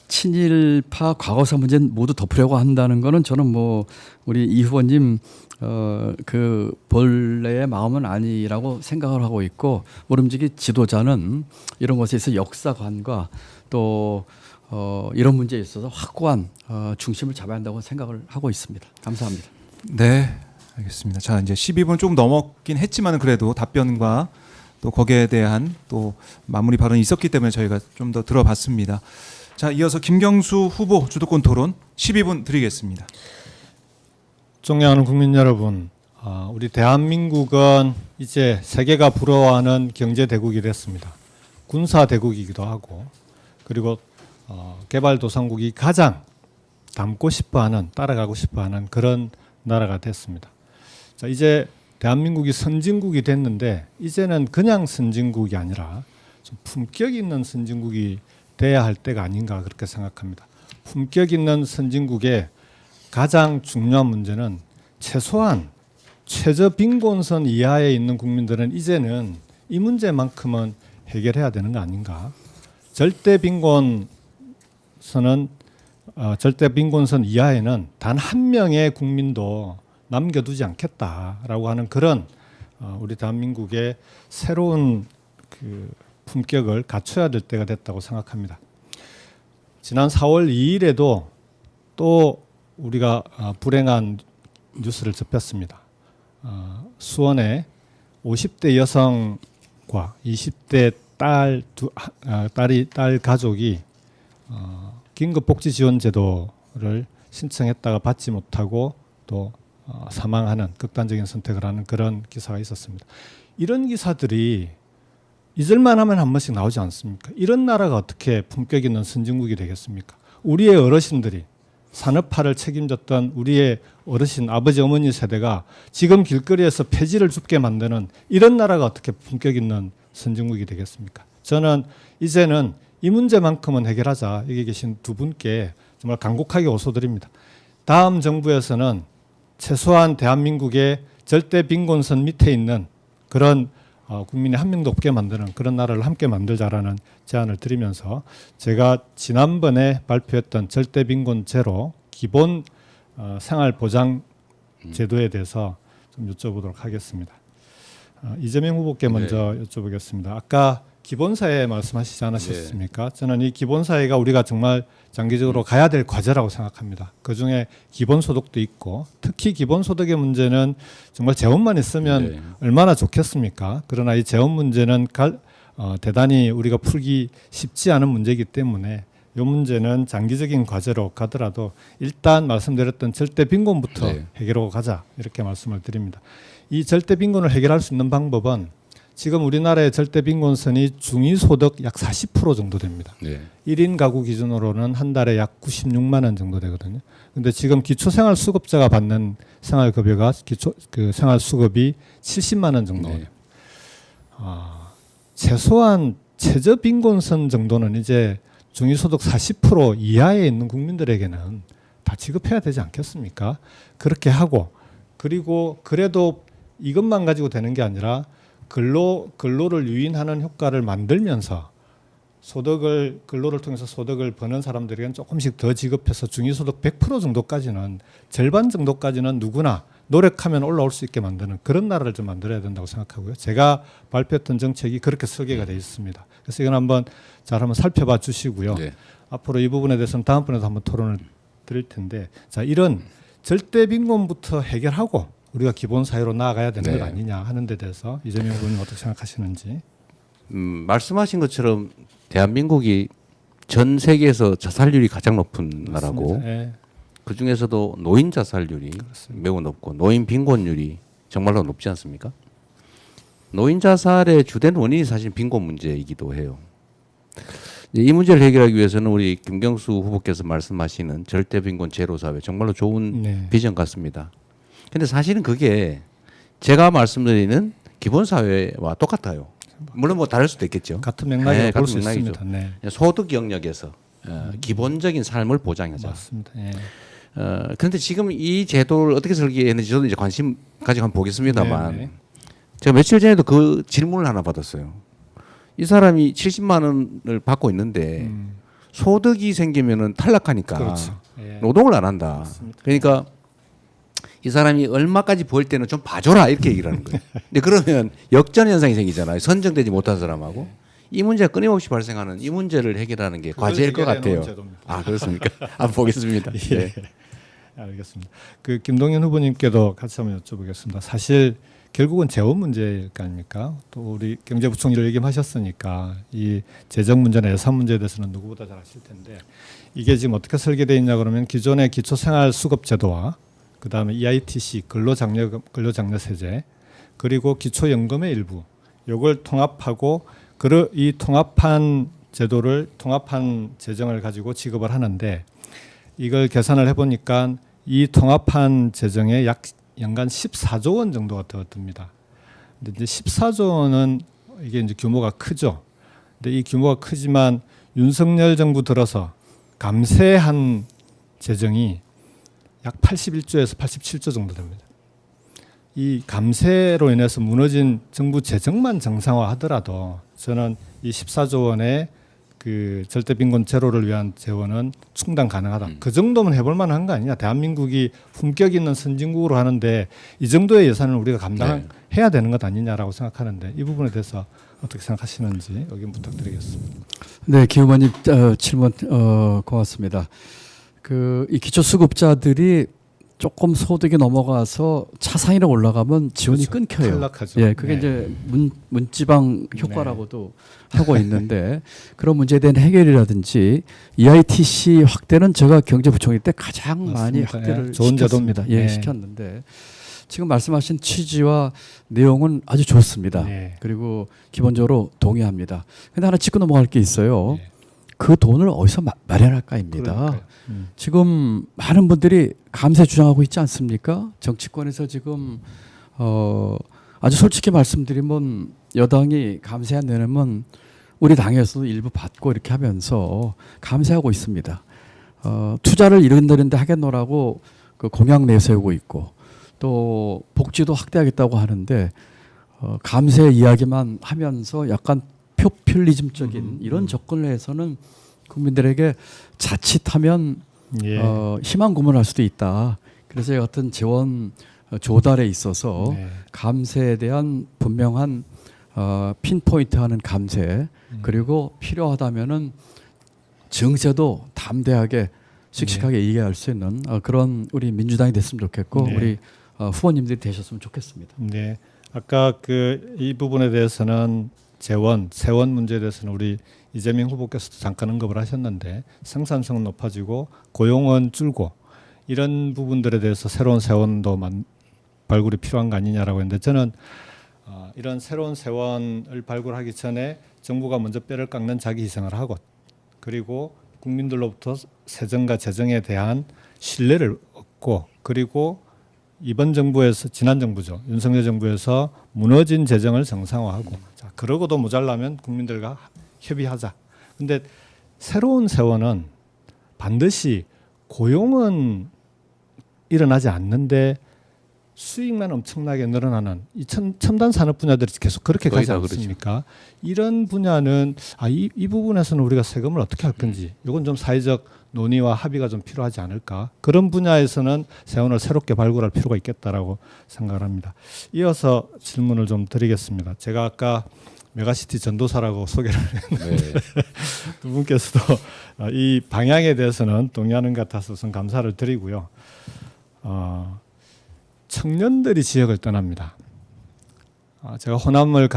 친일파 과거사 문제는 모두 덮으려고 한다는 거는 저는 뭐 우리 이 후보님 그 본래의 마음은 아니라고 생각을 하고 있고 모름지기 지도자는 이런 것에 있어서 역사관과 또 이런 문제에 있어서 확고한 중심을 잡아야 한다고 생각을 하고 있습니다. 감사합니다. 네, 알겠습니다. 자, 이제 12분 좀 넘었긴 했지만 그래도 답변과 또 거기에 대한 또 마무리 발언이 있었기 때문에 저희가 좀 더 들어봤습니다. 자, 이어서 김경수 후보 주도권 토론 12분 드리겠습니다. 존경하는 국민 여러분, 우리 대한민국은 이제 세계가 부러워하는 경제 대국이 됐습니다. 군사 대국이기도 하고 그리고 개발도상국이 가장 닮고 싶어하는 따라가고 싶어하는 그런 나라가 됐습니다. 자, 이제 대한민국이 선진국이 됐는데 이제는 그냥 선진국이 아니라 좀 품격 있는 선진국이 돼야 할 때가 아닌가 그렇게 생각합니다. 품격 있는 선진국의 가장 중요한 문제는 최소한 최저빈곤선 이하에 있는 국민들은 이제는 이 문제만큼은 해결해야 되는 거 아닌가. 절대빈곤선 이하에는 단 한 명의 국민도 남겨두지 않겠다라고 하는 그런 우리 대한민국의 새로운 그 품격을 갖춰야 될 때가 됐다고 생각합니다. 지난 4월 2일에도 또 우리가 불행한 뉴스를 접했습니다. 수원에 50대 여성과 20대 딸 가족이 긴급복지지원제도를 신청했다가 받지 못하고 또 사망하는 극단적인 선택을 하는 그런 기사가 있었습니다. 이런 기사들이 잊을만 하면 한 번씩 나오지 않습니까? 이런 나라가 어떻게 품격 있는 선진국이 되겠습니까? 우리의 어르신들이 산업화를 책임졌던 우리의 어르신, 아버지, 어머니 세대가 지금 길거리에서 폐지를 줍게 만드는 이런 나라가 어떻게 품격 있는 선진국이 되겠습니까? 저는 이제는 이 문제만큼은 해결하자. 여기 계신 두 분께 정말 간곡하게 호소드립니다. 다음 정부에서는 최소한 대한민국의 절대 빈곤선 밑에 있는 그런 국민이 한 명도 없게 만드는 그런 나라를 함께 만들자라는 제안을 드리면서 제가 지난번에 발표했던 절대빈곤 제로 기본 생활보장 제도에 대해서 좀 여쭤보도록 하겠습니다. 이재명 후보께 먼저 여쭤보겠습니다. 아까 기본사회 말씀하시지 않으셨습니까? 저는 이 기본사회가 우리가 정말 장기적으로 가야 될 과제라고 생각합니다. 그중에 기본소득도 있고 특히 기본소득의 문제는 정말 재원만 있으면 얼마나 좋겠습니까? 그러나 이 재원 문제는 대단히 우리가 풀기 쉽지 않은 문제이기 때문에 이 문제는 장기적인 과제로 가더라도 일단 말씀드렸던 절대빈곤부터 해결하고 가자 이렇게 말씀을 드립니다. 이 절대빈곤을 해결할 수 있는 방법은 지금 우리나라의 절대빈곤선이 중위소득 약 40% 정도 됩니다. 1인 가구 기준으로는 한 달에 약 96만 원 정도 되거든요. 근데 지금 기초생활수급자가 받는 생활급여가 생활수급이 70만 원 정도. 최소한 최저빈곤선 정도는 이제 중위소득 40% 이하에 있는 국민들에게는 다 지급해야 되지 않겠습니까? 그렇게 하고 그리고 그래도 이것만 가지고 되는 게 아니라 근로를 유인하는 효과를 만들면서 근로를 통해서 소득을 버는 사람들에게는 조금씩 더 지급해서 중위소득 100% 정도까지는 절반 정도까지는 누구나 노력하면 올라올 수 있게 만드는 그런 나라를 좀 만들어야 된다고 생각하고요. 제가 발표했던 정책이 그렇게 설계가 되어 있습니다. 그래서 이건 한번 잘 한번 살펴봐 주시고요. 앞으로 이 부분에 대해서는 다음번에도 한번 토론을 드릴 텐데 자 이런 절대빈곤부터 해결하고 우리가 기본 사회로 나아가야 되는 것 아니냐 하는 데 대해서 이재명 의원님 어떻게 생각하시는지. 말씀하신 것처럼 대한민국이 전 세계에서 자살률이 가장 높은 나라고 그 중에서도 노인 자살률이 매우 높고 노인 빈곤율이 정말로 높지 않습니까? 노인 자살의 주된 원인이 사실 빈곤 문제이기도 해요. 이 문제를 해결하기 위해서는 우리 김경수 후보께서 말씀하시는 절대빈곤 제로 사회 정말로 좋은 비전 같습니다. 근데 사실은 그게 제가 말씀드리는 기본사회와 똑같아요. 물론 뭐 다를 수도 있겠죠. 같은 맥락이라고 볼 수 있습니다. 소득 영역에서 기본적인 삶을 보장하자. 맞습니다. 그런데 지금 이 제도를 어떻게 설계했는지 저도 이제 관심 가지고 한번 보겠습니다만 제가 며칠 전에도 그 질문을 하나 받았어요. 이 사람이 70만 원을 받고 있는데 소득이 생기면은 탈락하니까 노동을 안 한다. 맞습니다. 그러니까 이 사람이 얼마까지 벌 때는 좀 봐줘라 이렇게 얘기를 하는 거예요. 근데 그러면 역전 현상이 생기잖아요. 선정되지 못한 사람하고 이 문제가 끊임없이 발생하는 이 문제를 해결하는 게 과제일 것 같아요. 아 그렇습니까? 한번 보겠습니다. 예. 알겠습니다. 그 김동연 후보님께도 같이 한번 여쭤보겠습니다. 사실 결국은 재원 문제일 거 아닙니까? 또 우리 경제부총리를 얘기하셨으니까 이 재정 문제나 예산 문제에 대해서는 누구보다 잘 아실 텐데 이게 지금 어떻게 설계되어 있냐 그러면 기존의 기초생활수급제도와 그다음에 EITC 근로장려 세제, 그리고 기초연금의 일부 요걸 통합하고 이 통합한 제도를 통합한 재정을 가지고 지급을 하는데 이걸 계산을 해보니까 이 통합한 재정에 약 연간 14조 원 정도가 더 듭니다. 근데 이제 14조 원은 이게 이제 규모가 크죠. 근데 이 규모가 크지만 윤석열 정부 들어서 감세한 재정이 약 81조에서 87조 정도 됩니다. 이 감세로 인해서 무너진 정부 재정만 정상화하더라도 저는 이 14조 원의 그 절대빈곤 제로를 위한 재원은 충당 가능하다. 그 정도면 해볼 만한 거 아니냐. 대한민국이 품격 있는 선진국으로 하는데 이 정도의 예산을 우리가 감당해야 되는 것 아니냐라고 생각하는데 이 부분에 대해서 어떻게 생각하시는지 의견 부탁드리겠습니다. 네, 김 의원님 질문 고맙습니다. 이 기초수급자들이 조금 소득이 넘어가서 차상위로 올라가면 지원이 그렇죠. 끊겨요. 탈락하죠. 예, 그게 네. 이제 문지방 효과라고도 하고 있는데 그런 문제에 대한 해결이라든지 EITC 확대는 제가 경제부총리 때 가장 많이 맞습니다. 확대를 예, 좋은 시켰습니다. 제도입니다. 예, 네. 시켰는데 지금 말씀하신 취지와 내용은 아주 좋습니다. 네. 그리고 기본적으로 동의합니다. 근데 하나 짚고 넘어갈 게 있어요. 네. 그 돈을 어디서 마련할까입니다. 그러니까요. 지금 많은 분들이 감세 주장하고 있지 않습니까? 정치권에서 지금 아주 솔직히 말씀드리면 여당이 감세 안 내놓으면 우리 당에서도 일부 받고 이렇게 하면서 감세하고 있습니다. 투자를 이런데 하겠노라고 그 공약 내세우고 있고 또 복지도 확대하겠다고 하는데 감세 이야기만 하면서 약간 포퓰리즘적인 이런 접근을 해서는 국민들에게 자칫하면 예. 희망 고문할 수도 있다. 그래서 이 같은 재원 조달에 있어서 네. 감세에 대한 분명한 핀포인트하는 감세 그리고 필요하다면은 증세도 담대하게 씩씩하게 얘기할 수 있는 그런 우리 민주당이 됐으면 좋겠고 네. 우리 후보님들이 되셨으면 좋겠습니다. 네. 아까 이 부분에 대해서는 세원 문제에 대해서는 우리 이재명 후보께서도 잠깐 언급을 하셨는데 생산성은 높아지고 고용은 줄고 이런 부분들에 대해서 새로운 세원도 발굴이 필요한 거 아니냐라고 했는데 저는 이런 새로운 세원을 발굴하기 전에 정부가 먼저 뼈를 깎는 자기 희생을 하고 그리고 국민들로부터 세정과 재정에 대한 신뢰를 얻고 그리고 이번 정부에서 지난 정부죠. 윤석열 정부에서 무너진 재정을 정상화하고 자, 그러고도 모자라면 국민들과 협의하자. 근데 새로운 세원은 반드시 고용은 일어나지 않는데 수익만 엄청나게 늘어나는 이 첨단 산업 분야들이 계속 그렇게 가지 않습니까? 이런 분야는 이 부분에서는 우리가 세금을 어떻게 할 건지 이건 좀 사회적 논의와 합의가 좀 필요하지 않을까? 그런 분야에서는 세원을 새롭게 발굴할 필요가 있겠다라고 생각을 합니다. 이어서 질문을 좀 드리겠습니다. 제가 아까 메가시티 전도사라고 소개를 했는데 네. 두 분께서도 이 방향에 대해서는 동의하는 것 같아서 우선 감사를 드리고요. 청년들이 지역을 떠납니다. 제가 호남을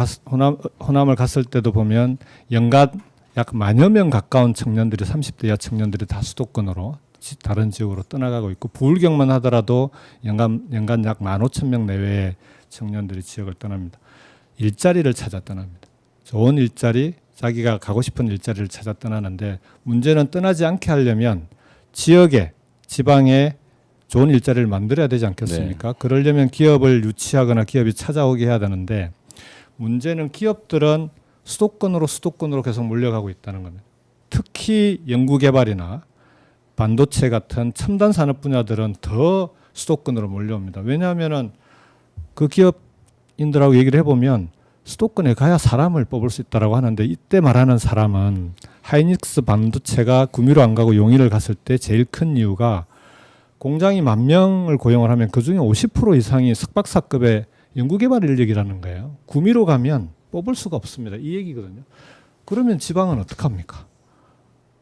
갔을 때도 보면 연간 약 10,000여 명 가까운 청년들이 30대 이하 청년들이 다 수도권으로 다른 지역으로 떠나가고 있고 부울경만 하더라도 연간 약 15,000명 내외의 청년들이 지역을 떠납니다. 일자리를 찾아 떠납니다. 좋은 일자리, 자기가 가고 싶은 일자리를 찾아 떠나는데 문제는 떠나지 않게 하려면 지역에 지방에 좋은 일자리를 만들어야 되지 않겠습니까? 그러려면 기업을 유치하거나 기업이 찾아오게 해야 되는데 문제는 기업들은 수도권으로 계속 몰려가고 있다는 겁니다. 특히 연구개발이나 반도체 같은 첨단 산업 분야들은 더 수도권으로 몰려옵니다. 왜냐하면은 그 기업인들하고 얘기를 해보면 수도권에 가야 사람을 뽑을 수 있다라고 하는데 이때 말하는 사람은 하이닉스 반도체가 구미로 안 가고 용인을 갔을 때 제일 큰 이유가 공장이 10,000명을 고용을 하면 그중에 50% 이상이 석박사급의 연구개발 인력이라는 거예요. 구미로 가면 뽑을 수가 없습니다. 이 얘기거든요. 그러면 지방은 어떡합니까?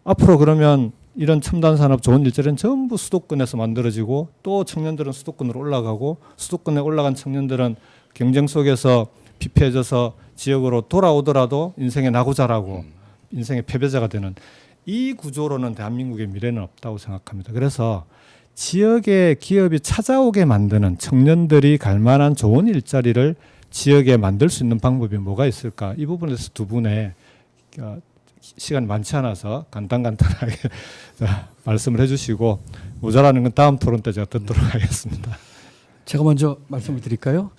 앞으로 그러면 이런 첨단 산업 좋은 일자리는 전부 수도권에서 만들어지고 또 청년들은 수도권으로 올라가고 수도권에 올라간 청년들은 경쟁 속에서 피폐해져서 지역으로 돌아오더라도 인생의 낙오자라고 인생의 패배자가 되는 이 구조로는 대한민국의 미래는 없다고 생각합니다. 그래서 지역의 기업이 찾아오게 만드는 청년들이 갈 만한 좋은 일자리를 지역에 만들 수 있는 방법이 뭐가 있을까? 이 부분에서 두 분의 시간이 많지 않아서 간단하게 말씀을 해주시고 모자라는 건 다음 토론 때 제가 듣도록 하겠습니다. 제가 먼저 말씀을 드릴까요?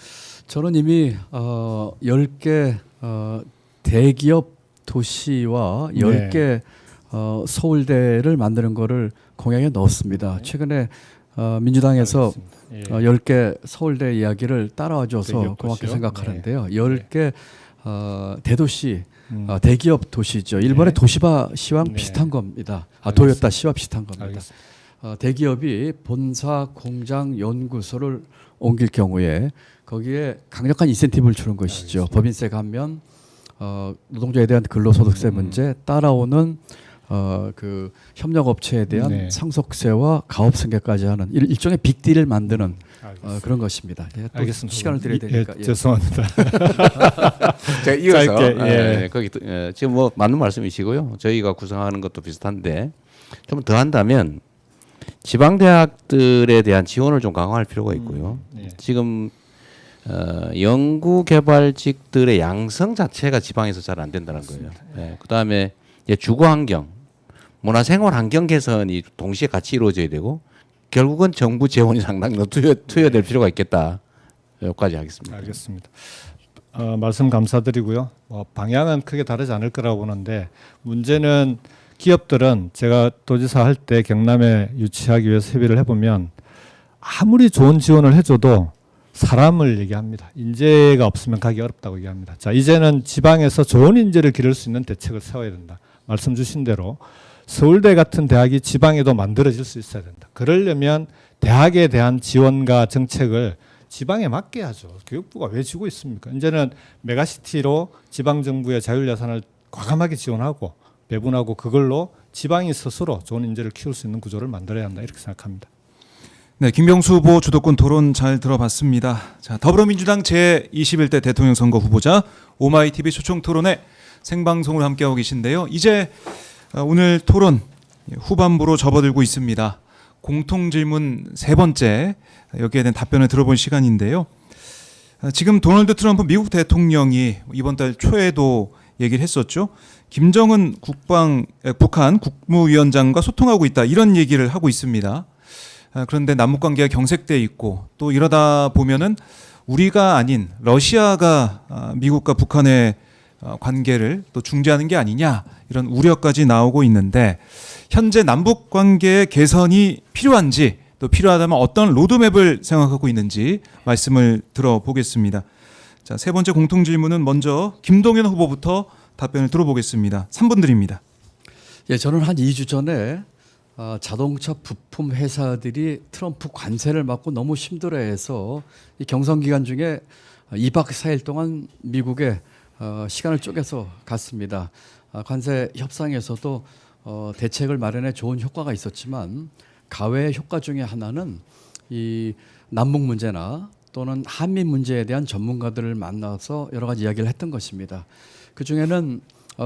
저는 이미 10개 대기업 도시와 10개 서울대를 만드는 거를 공약에 넣었습니다. 최근에 민주당에서 예. 10개 서울대 이야기를 따라와줘서 대기업 고맙게 도시요? 생각하는데요. 10개 대도시 대기업 도시죠. 일본의 도시바시와 네. 비슷한 겁니다. 알겠습니다. 도요타시와 비슷한 겁니다. 알겠습니다. 대기업이 본사, 공장, 연구소를 옮길 경우에 거기에 강력한 인센티브를 주는 것이죠. 알겠습니다. 법인세 감면, 노동자에 대한 근로소득세 문제, 따라오는 그 협력업체에 대한 네. 상속세와 가업승계까지 하는 일종의 빅딜을 만드는 알겠습니다. 그런 것입니다. 예, 또 알겠습니다. 시간을 드려야 되니까. 예, 죄송합니다. 제가 이어서 짧게, 거기 지금 뭐 맞는 말씀이시고요. 저희가 구성하는 것도 비슷한데 좀 더 한다면 지방 대학들에 대한 지원을 좀 강화할 필요가 있고요. 네. 지금 연구개발직들의 양성 자체가 지방에서 잘 안 된다는 거예요. 그다음에 주거 환경, 문화생활 환경 개선이 동시에 같이 이루어져야 되고 결국은 정부 재원이 상당히 투여될 필요가 있겠다. 여기까지 하겠습니다. 알겠습니다. 말씀 감사드리고요. 방향은 크게 다르지 않을 거라고 보는데 문제는 기업들은 제가 도지사 할 때 경남에 유치하기 위해서 협의를 해보면 아무리 좋은 지원을 해줘도 사람을 얘기합니다. 인재가 없으면 가기 어렵다고 얘기합니다. 자, 이제는 지방에서 좋은 인재를 기를 수 있는 대책을 세워야 된다. 말씀 주신 대로 서울대 같은 대학이 지방에도 만들어질 수 있어야 된다. 그러려면 대학에 대한 지원과 정책을 지방에 맞게 하죠. 교육부가 왜 지고 있습니까? 이제는 메가시티로 지방정부의 자율예산을 과감하게 지원하고 배분하고 그걸로 지방이 스스로 좋은 인재를 키울 수 있는 구조를 만들어야 한다. 이렇게 생각합니다. 네, 김경수 후보 주도권 토론 잘 들어봤습니다. 자, 더불어민주당 제21대 대통령 선거 후보자 오마이TV 초청 토론회 생방송을 함께하고 계신데요. 이제 오늘 토론 후반부로 접어들고 있습니다. 공통질문 세 번째 여기에 대한 답변을 들어본 시간인데요. 지금 도널드 트럼프 미국 대통령이 이번 달 초에도 얘기를 했었죠. 김정은 북한 국무위원장과 소통하고 있다 이런 얘기를 하고 있습니다. 그런데 남북 관계가 경색돼 있고 또 이러다 보면은 우리가 아닌 러시아가 미국과 북한의 관계를 또 중재하는 게 아니냐 이런 우려까지 나오고 있는데 현재 남북 관계의 개선이 필요한지 또 필요하다면 어떤 로드맵을 생각하고 있는지 말씀을 들어보겠습니다. 자, 세 번째 공통 질문은 먼저 김동연 후보부터 답변을 들어보겠습니다. 3분 드립니다. 예, 저는 한 2주 전에 자동차 부품 회사들이 트럼프 관세를 받고 너무 힘들어해서 이 경선 기간 중에 2박 4일 동안 미국에 시간을 쪼개서 갔습니다. 관세 협상에서도 대책을 마련해 좋은 효과가 있었지만 가외의 효과 중에 하나는 이 남북 문제나 또는 한미 문제에 대한 전문가들을 만나서 여러 가지 이야기를 했던 것입니다. 그 중에는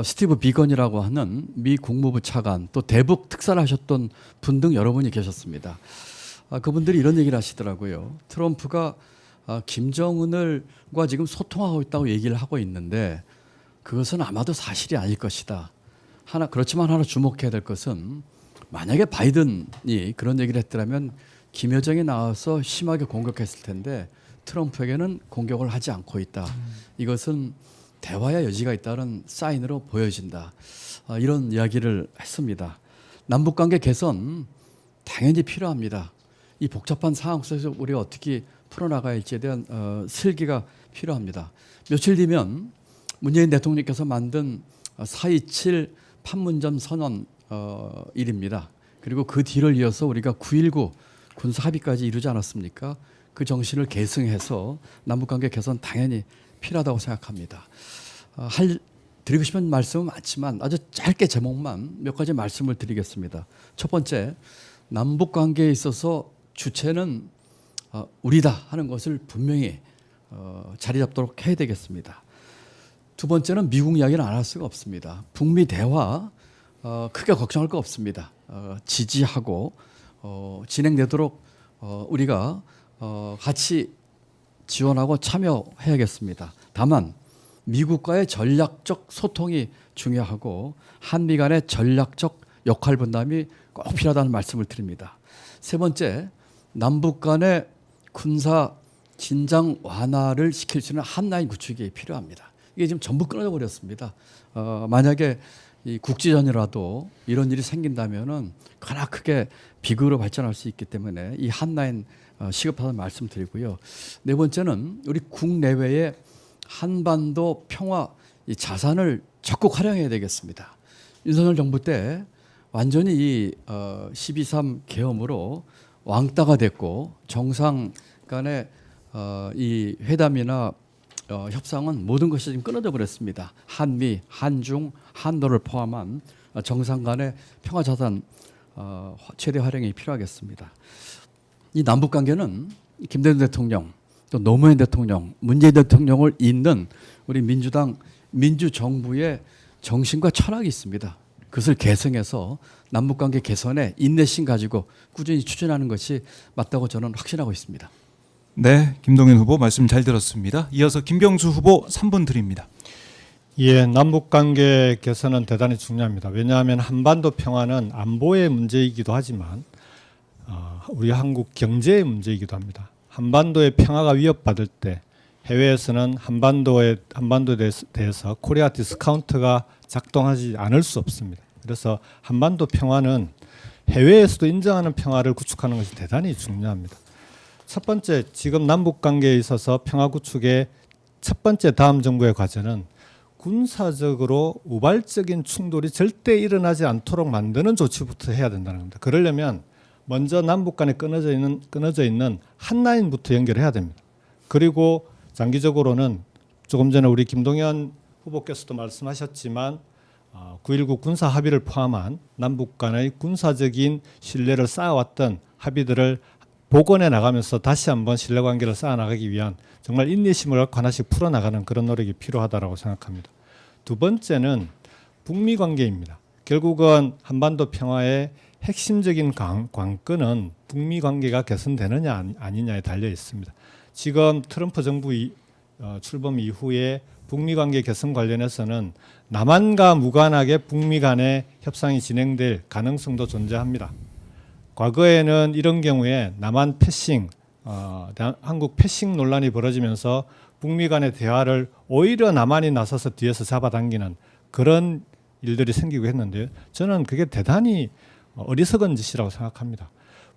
스티브 비건이라고 하는 미 국무부 차관 또 대북 특사를 하셨던 분 등 여러 분이 계셨습니다. 그분들이 이런 얘기를 하시더라고요. 트럼프가 김정은과 지금 소통하고 있다고 얘기를 하고 있는데 그것은 아마도 사실이 아닐 것이다. 그렇지만 하나 주목해야 될 것은 만약에 바이든이 그런 얘기를 했더라면 김여정이 나와서 심하게 공격했을 텐데 트럼프에게는 공격을 하지 않고 있다. 이것은 대화의 여지가 있다는 사인으로 보여진다. 이런 이야기를 했습니다. 남북관계 개선 당연히 필요합니다. 이 복잡한 상황 속에서 우리가 어떻게 풀어나가야 할지에 대한 슬기가 필요합니다. 며칠 뒤면 문재인 대통령께서 만든 4.27 판문점 선언 일입니다. 그리고 그 뒤를 이어서 우리가 9.19 군사 합의까지 이루지 않았습니까? 그 정신을 계승해서 남북관계 개선 당연히 필요하다고 생각합니다. 드리고 싶은 말씀은 많지만 아주 짧게 제목만 몇 가지 말씀을 드리겠습니다. 첫 번째, 남북관계에 있어서 주체는 우리다 하는 것을 분명히 자리 잡도록 해야 되겠습니다. 두 번째는 미국 이야기는 안 할 수가 없습니다. 북미 대화 크게 걱정할 거 없습니다. 지지하고 진행되도록 우리가 같이 지원하고 참여해야겠습니다. 다만 미국과의 전략적 소통이 중요하고 한미 간의 전략적 역할 분담이 꼭 필요하다는 말씀을 드립니다. 세 번째, 남북 간의 군사 진장 완화를 시킬 수 있는 한라인 구축이 필요합니다. 이게 지금 전부 끊어져 버렸습니다. 만약에 이 국지전이라도 이런 일이 생긴다면은 가나 크게 비극으로 발전할 수 있기 때문에 이 한라인 시급하다는 말씀드리고요. 네 번째는 우리 국내외의 한반도 평화 이 자산을 적극 활용해야 되겠습니다. 윤석열 정부 때 완전히 이 12.3 계엄으로 왕따가 됐고 정상 간의 이 회담이나 협상은 모든 것이 지금 끊어져 버렸습니다. 한미, 한중, 한도를 포함한 정상 간의 평화 자산 최대 활용이 필요하겠습니다. 이 남북 관계는 김대중 대통령, 또 노무현 대통령, 문재인 대통령을 잇는 우리 민주당 민주정부의 정신과 철학이 있습니다. 그것을 계승해서 남북 관계 개선에 인내심 가지고 꾸준히 추진하는 것이 맞다고 저는 확신하고 있습니다. 네, 김동연 후보 말씀 잘 들었습니다. 이어서 김경수 후보 3분 드립니다. 예, 남북 관계 개선은 대단히 중요합니다. 왜냐하면 한반도 평화는 안보의 문제이기도 하지만 우리 한국 경제의 문제이기도 합니다. 한반도의 평화가 위협받을 때 해외에서는 한반도에 대해서 코리아 디스카운트가 작동하지 않을 수 없습니다. 그래서 한반도 평화는 해외에서도 인정하는 평화를 구축하는 것이 대단히 중요합니다. 첫 번째, 지금 남북 관계에 있어서 평화 구축의 첫 번째 다음 정부의 과제는 군사적으로 우발적인 충돌이 절대 일어나지 않도록 만드는 조치부터 해야 된다는 겁니다. 그러려면 먼저 남북 간에 끊어져 있는 한라인부터 연결해야 됩니다. 그리고 장기적으로는 조금 전에 우리 김동연 후보께서도 말씀하셨지만 9.19 군사 합의를 포함한 남북 간의 군사적인 신뢰를 쌓아왔던 합의들을 복원해 나가면서 다시 한번 신뢰관계를 쌓아나가기 위한 정말 인내심을 갖고 하나씩 풀어나가는 그런 노력이 필요하다고 생각합니다. 두 번째는 북미 관계입니다. 결국은 한반도 평화의 핵심적인 관건은 북미 관계가 개선되느냐 아니냐에 달려 있습니다. 지금 트럼프 정부 출범 이후에 북미 관계 개선 관련해서는 남한과 무관하게 북미 간의 협상이 진행될 가능성도 존재합니다. 과거에는 이런 경우에 남한 패싱, 한국 패싱 논란이 벌어지면서 북미 간의 대화를 오히려 남한이 나서서 뒤에서 잡아당기는 그런 일들이 생기고 했는데요. 저는 그게 대단히 어리석은 짓이라고 생각합니다.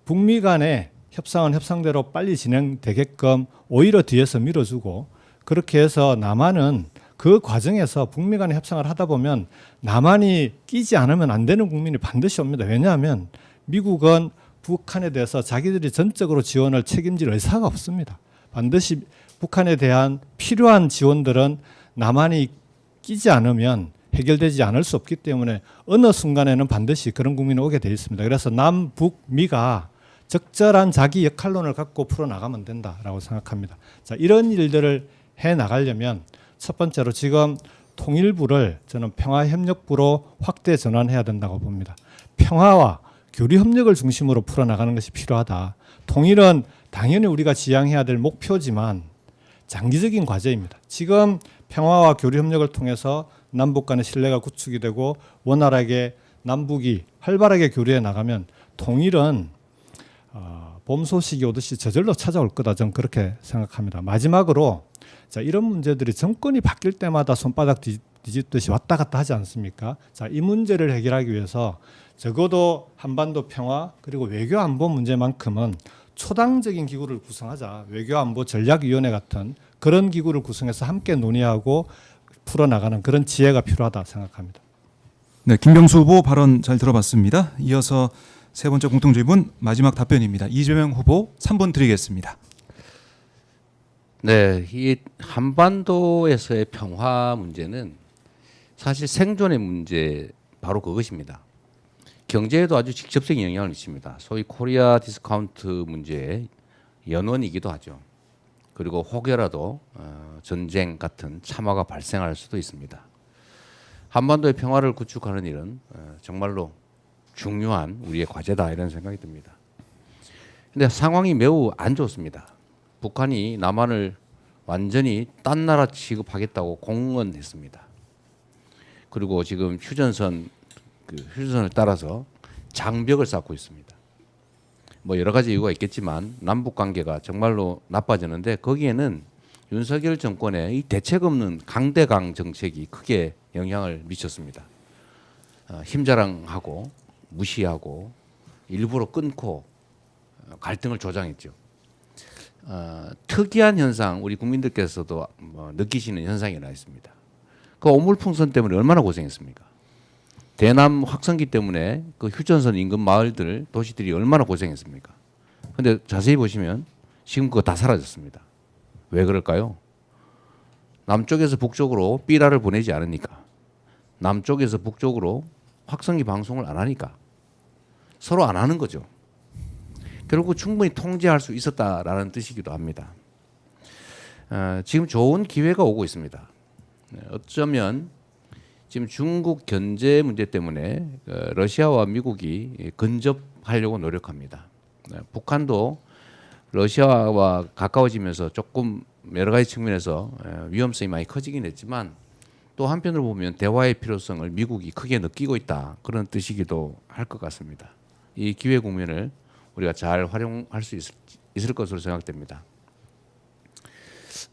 북미 간의 협상은 협상대로 빨리 진행되게끔 오히려 뒤에서 밀어주고 그렇게 해서 남한은 그 과정에서 북미 간의 협상을 하다 보면 남한이 끼지 않으면 안 되는 국민이 반드시 옵니다. 왜냐하면 미국은 북한에 대해서 자기들이 전적으로 지원을 책임질 의사가 없습니다. 반드시 북한에 대한 필요한 지원들은 남한이 끼지 않으면 해결되지 않을 수 없기 때문에 어느 순간에는 반드시 그런 국민이 오게 되어 있습니다. 그래서 남북미가 적절한 자기 역할론을 갖고 풀어나가면 된다라고 생각합니다. 자, 이런 일들을 해나가려면 첫 번째로 지금 통일부를 저는 평화협력부로 확대 전환해야 된다고 봅니다. 평화와 교류협력을 중심으로 풀어나가는 것이 필요하다. 통일은 당연히 우리가 지향해야 될 목표지만 장기적인 과제입니다. 지금 평화와 교류협력을 통해서 남북 간의 신뢰가 구축이 되고 원활하게 남북이 활발하게 교류해 나가면 통일은 봄 소식이 오듯이 저절로 찾아올 거다. 저는 그렇게 생각합니다. 마지막으로 자, 이런 문제들이 정권이 바뀔 때마다 손바닥 뒤집듯이 왔다 갔다 하지 않습니까? 자, 이 문제를 해결하기 위해서 적어도 한반도 평화 그리고 외교 안보 문제만큼은 초당적인 기구를 구성하자. 외교 안보 전략위원회 같은 그런 기구를 구성해서 함께 논의하고 풀어나가는 그런 지혜가 필요하다 생각합니다. 네, 김경수 후보 발언 잘 들어봤습니다. 이어서 세 번째 공통질문 마지막 답변입니다. 이재명 후보 3분 드리겠습니다. 네, 이 한반도에서의 평화 문제는 사실 생존의 문제 바로 그것입니다. 경제에도 아주 직접적인 영향을 미칩니다. 소위 코리아 디스카운트 문제의 연원이기도 하죠. 그리고 혹여라도 전쟁 같은 참화가 발생할 수도 있습니다. 한반도의 평화를 구축하는 일은 정말로 중요한 우리의 과제다 이런 생각이 듭니다. 근데 상황이 매우 안 좋습니다. 북한이 남한을 완전히 딴 나라 취급하겠다고 공언했습니다. 그리고 지금 휴전선을 따라서 장벽을 쌓고 있습니다. 뭐 여러 가지 이유가 있겠지만 남북 관계가 정말로 나빠지는데 거기에는 윤석열 정권의 이 대책 없는 강대강 정책이 크게 영향을 미쳤습니다. 힘자랑하고 무시하고 일부러 끊고 갈등을 조장했죠. 특이한 현상, 우리 국민들께서도 느끼시는 현상이 나 있습니다. 그 오물풍선 때문에 얼마나 고생했습니까? 대남 확성기 때문에 그 휴전선 인근 마을들, 도시들이 얼마나 고생했습니까? 근데 자세히 보시면 지금 그거 다 사라졌습니다. 왜 그럴까요? 남쪽에서 북쪽으로 삐라를 보내지 않으니까. 남쪽에서 북쪽으로 확성기 방송을 안 하니까. 서로 안 하는 거죠. 결국 충분히 통제할 수 있었다라는 뜻이기도 합니다. 지금 좋은 기회가 오고 있습니다. 어쩌면 지금 중국 견제 문제 때문에 러시아와 미국이 근접하려고 노력합니다. 북한도 러시아와 가까워지면서 조금 여러 가지 측면에서 위험성이 많이 커지긴 했지만 또 한편으로 보면 대화의 필요성을 미국이 크게 느끼고 있다. 그런 뜻이기도 할 것 같습니다. 이 기회 국면을 우리가 잘 활용할 수 있을 것으로 생각됩니다.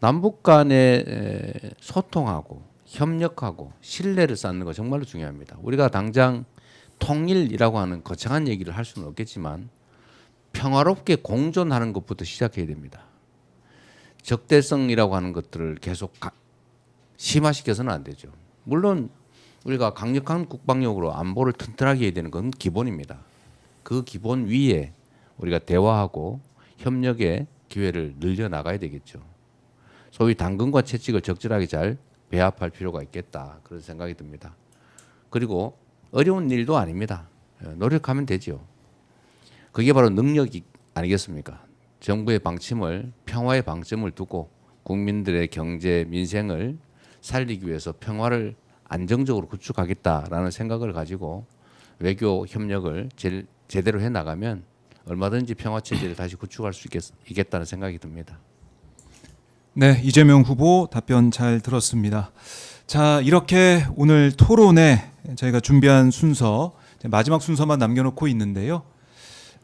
남북 간에 소통하고 협력하고 신뢰를 쌓는 거 정말로 중요합니다. 우리가 당장 통일이라고 하는 거창한 얘기를 할 수는 없겠지만 평화롭게 공존하는 것부터 시작해야 됩니다. 적대성이라고 하는 것들을 계속 심화시켜서는 안 되죠. 물론 우리가 강력한 국방력으로 안보를 튼튼하게 해야 되는 건 기본입니다. 그 기본 위에 우리가 대화하고 협력의 기회를 늘려나가야 되겠죠. 소위 당근과 채찍을 적절하게 잘 배합할 필요가 있겠다. 그런 생각이 듭니다. 그리고 어려운 일도 아닙니다. 노력하면 되죠. 그게 바로 능력이 아니겠습니까? 정부의 방침을 평화의 방점을 두고 국민들의 경제, 민생을 살리기 위해서 평화를 안정적으로 구축하겠다라는 생각을 가지고 외교 협력을 제대로 해나가면 얼마든지 평화체제를 다시 구축할 수 있겠다는 생각이 듭니다. 네, 이재명 후보 답변 잘 들었습니다. 자, 이렇게 오늘 토론에 저희가 준비한 순서, 마지막 순서만 남겨놓고 있는데요.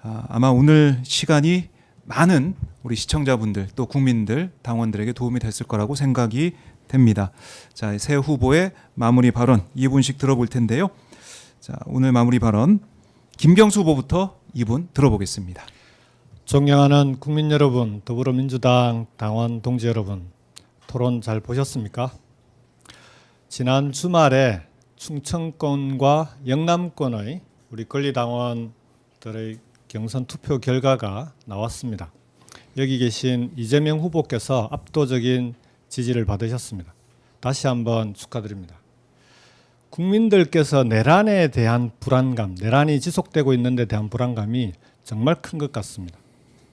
아마 오늘 시간이 많은 우리 시청자분들 또 국민들, 당원들에게 도움이 됐을 거라고 생각이 됩니다. 자, 새 후보의 마무리 발언 2분씩 들어볼 텐데요. 자, 오늘 마무리 발언 김경수 후보부터 2분 들어보겠습니다. 존경하는 국민 여러분, 더불어민주당 당원 동지 여러분, 토론 잘 보셨습니까? 지난 주말에 충청권과 영남권의 우리 권리당원들의 경선 투표 결과가 나왔습니다. 여기 계신 이재명 후보께서 압도적인 지지를 받으셨습니다. 다시 한번 축하드립니다. 국민들께서 내란에 대한 불안감, 내란이 지속되고 있는 데 대한 불안감이 정말 큰 것 같습니다.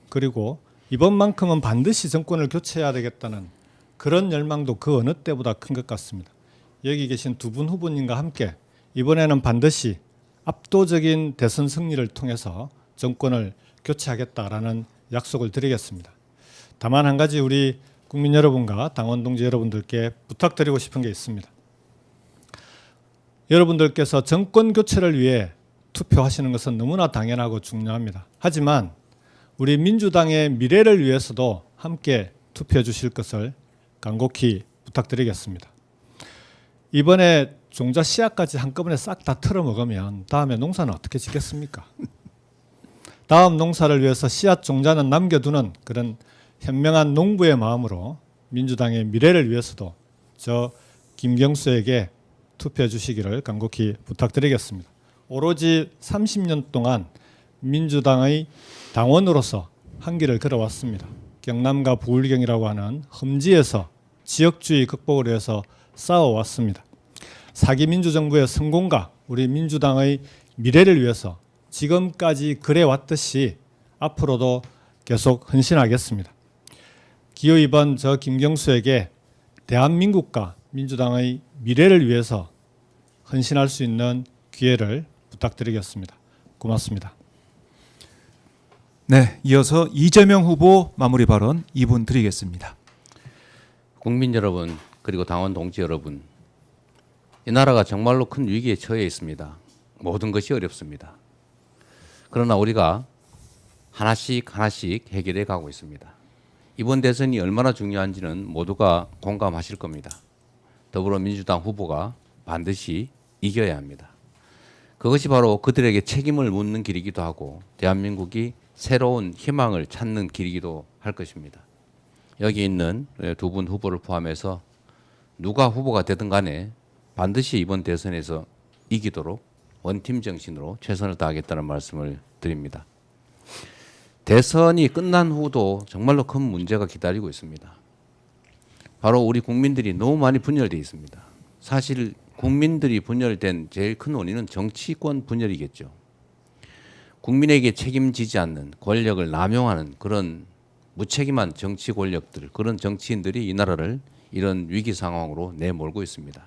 그리고 이번만큼은 반드시 정권을 교체해야 되겠다는 그런 열망도 그 어느 때보다 큰 것 같습니다. 여기 계신 두 분 후보님과 함께 이번에는 반드시 압도적인 대선 승리를 통해서 정권을 교체하겠다라는 약속을 드리겠습니다. 다만 한 가지 우리 국민 여러분과 당원 동지 여러분들께 부탁드리고 싶은 게 있습니다. 여러분들께서 정권 교체를 위해 투표하시는 것은 너무나 당연하고 중요합니다. 하지만 우리 민주당의 미래를 위해서도 함께 투표해 주실 것을 간곡히 부탁드리겠습니다. 이번에 종자 씨앗까지 한꺼번에 싹 다 털어먹으면 다음에 농사는 어떻게 짓겠습니까? 다음 농사를 위해서 씨앗 종자는 남겨두는 그런 현명한 농부의 마음으로 민주당의 미래를 위해서도 저 김경수에게 투표해 주시기를 간곡히 부탁드리겠습니다. 오로지 30년 동안 민주당의 당원으로서 한 길을 걸어왔습니다. 경남과 부울경이라고 하는 험지에서 지역주의 극복을 위해서 싸워왔습니다. 사기 민주정부의 성공과 우리 민주당의 미래를 위해서 지금까지 그래왔듯이 앞으로도 계속 헌신하겠습니다. 기호 2번 저 김경수에게 대한민국과 민주당의 미래를 위해서 헌신할 수 있는 기회를 부탁드리겠습니다. 고맙습니다. 네, 이어서 이재명 후보 마무리 발언 2분 드리겠습니다. 국민 여러분, 그리고 당원 동지 여러분, 이 나라가 정말로 큰 위기에 처해 있습니다. 모든 것이 어렵습니다. 그러나 우리가 하나씩 해결해 가고 있습니다. 이번 대선이 얼마나 중요한지는 모두가 공감하실 겁니다. 더불어민주당 후보가 반드시 이겨야 합니다. 그것이 바로 그들에게 책임을 묻는 길이기도 하고 대한민국이 새로운 희망을 찾는 길이기도 할 것입니다. 여기 있는 두 분 후보를 포함해서 누가 후보가 되든 간에 반드시 이번 대선에서 이기도록 원팀 정신으로 최선을 다하겠다는 말씀을 드립니다. 대선이 끝난 후도 정말로 큰 문제가 기다리고 있습니다. 바로 우리 국민들이 너무 많이 분열되어 있습니다. 사실 국민들이 분열된 제일 큰 원인은 정치권 분열이겠죠. 국민에게 책임지지 않는 권력을 남용하는 그런 무책임한 정치 권력들, 그런 정치인들이 이 나라를 이런 위기 상황으로 내몰고 있습니다.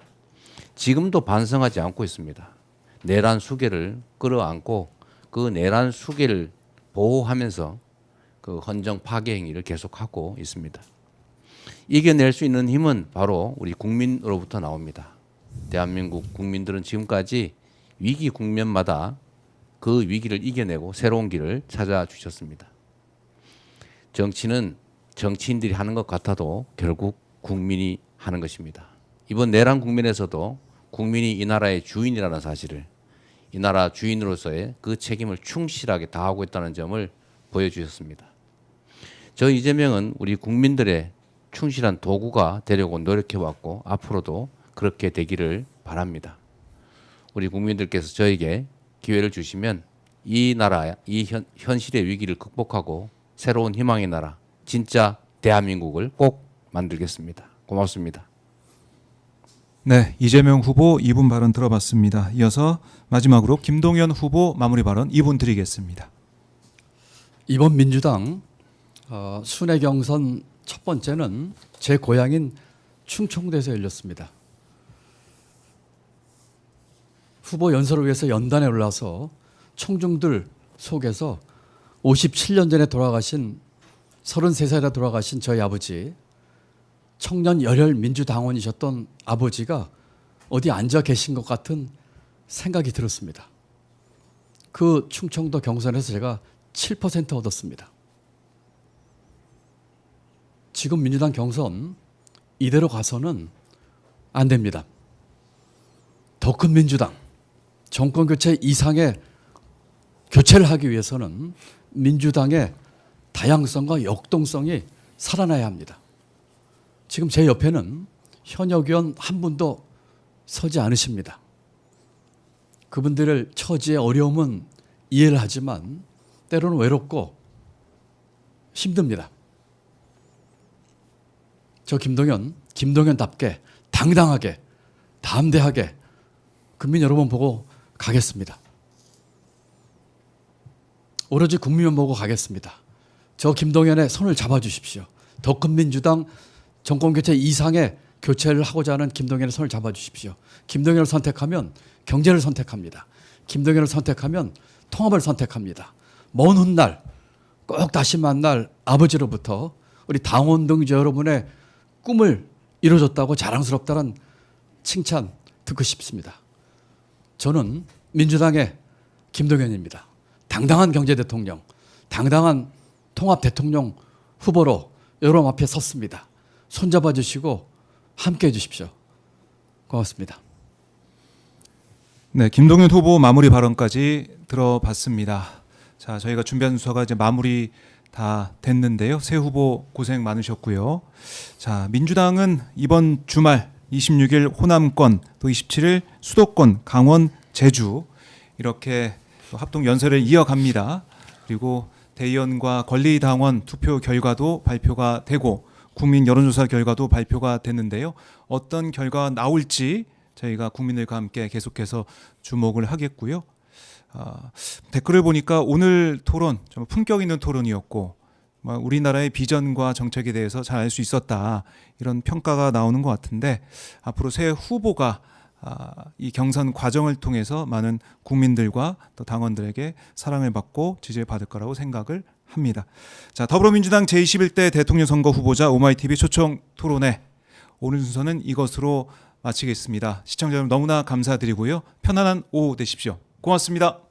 지금도 반성하지 않고 있습니다. 내란 수계를 끌어안고 그 내란 수계를 보호하면서 그 헌정 파괴 행위를 계속하고 있습니다. 이겨낼 수 있는 힘은 바로 우리 국민으로부터 나옵니다. 대한민국 국민들은 지금까지 위기 국면마다 그 위기를 이겨내고 새로운 길을 찾아주셨습니다. 정치는 정치인들이 하는 것 같아도 결국 국민이 하는 것입니다. 이번 내란 국면에서도 국민이 이 나라의 주인이라는 사실을, 이 나라 주인으로서의 그 책임을 충실하게 다하고 있다는 점을 보여주셨습니다. 저 이재명은 우리 국민들의 충실한 도구가 되려고 노력해왔고 앞으로도 그렇게 되기를 바랍니다. 우리 국민들께서 저에게 기회를 주시면 이 나라, 이 현실의 위기를 극복하고 새로운 희망의 나라, 진짜 대한민국을 꼭 만들겠습니다. 고맙습니다. 네, 이재명 후보 2분 발언 들어봤습니다. 이어서 마지막으로 김동연 후보 마무리 발언 2분 드리겠습니다. 이번 민주당 순회 경선 첫 번째는 제 고향인 충청도에서 열렸습니다. 후보 연설을 위해서 연단에 올라서 청중들 속에서 57년 전에 돌아가신 33살에 돌아가신 저희 아버지, 청년 열혈 민주당원이셨던 아버지가 어디 앉아 계신 것 같은 생각이 들었습니다. 그 충청도 경선에서 제가 7% 얻었습니다. 지금 민주당 경선 이대로 가서는 안 됩니다. 더 큰 민주당, 정권 교체 이상의 교체를 하기 위해서는 민주당의 다양성과 역동성이 살아나야 합니다. 지금 제 옆에는 현역 의원 한 분도 서지 않으십니다. 그분들의 처지의 어려움은 이해를 하지만 때로는 외롭고 힘듭니다. 저 김동연답게 당당하게 담대하게 국민 여러분 보고 가겠습니다. 오로지 국민만 보고 가겠습니다. 저 김동연의 손을 잡아주십시오. 더 큰 민주당 정권교체 이상의 교체를 하고자 하는 김동연의 손을 잡아주십시오. 김동연을 선택하면 경제를 선택합니다. 김동연을 선택하면 통합을 선택합니다. 먼 훗날 꼭 다시 만날 아버지로부터 우리 당원 동지 여러분의 꿈을 이뤄줬다고 자랑스럽다는 칭찬 듣고 싶습니다. 저는 민주당의 김동연입니다. 당당한 경제대통령, 당당한 통합대통령 후보로 여러분 앞에 섰습니다. 손잡아 주시고 함께해 주십시오. 고맙습니다. 네, 김동연 후보 마무리 발언까지 들어봤습니다. 자, 저희가 준비한 순서가 이제 마무리 다 됐는데요. 새 후보 고생 많으셨고요. 자, 민주당은 이번 주말 26일 호남권, 또 27일 수도권, 강원, 제주 이렇게 합동 연설을 이어갑니다. 그리고 대의원과 권리당원 투표 결과도 발표가 되고 국민 여론조사 결과도 발표가 됐는데요. 어떤 결과가 나올지 저희가 국민들과 함께 계속해서 주목을 하겠고요. 댓글을 보니까 오늘 토론 좀 품격 있는 토론이었고 우리나라의 비전과 정책에 대해서 잘 알 수 있었다 이런 평가가 나오는 것 같은데 앞으로 새 후보가 이 경선 과정을 통해서 많은 국민들과 또 당원들에게 사랑을 받고 지지를 받을 거라고 생각을 합니다. 자, 더불어민주당 제21대 대통령 선거 후보자 오마이TV 초청 토론회 오늘 순서는 이것으로 마치겠습니다. 시청자 여러분 너무나 감사드리고요. 편안한 오후 되십시오. 고맙습니다.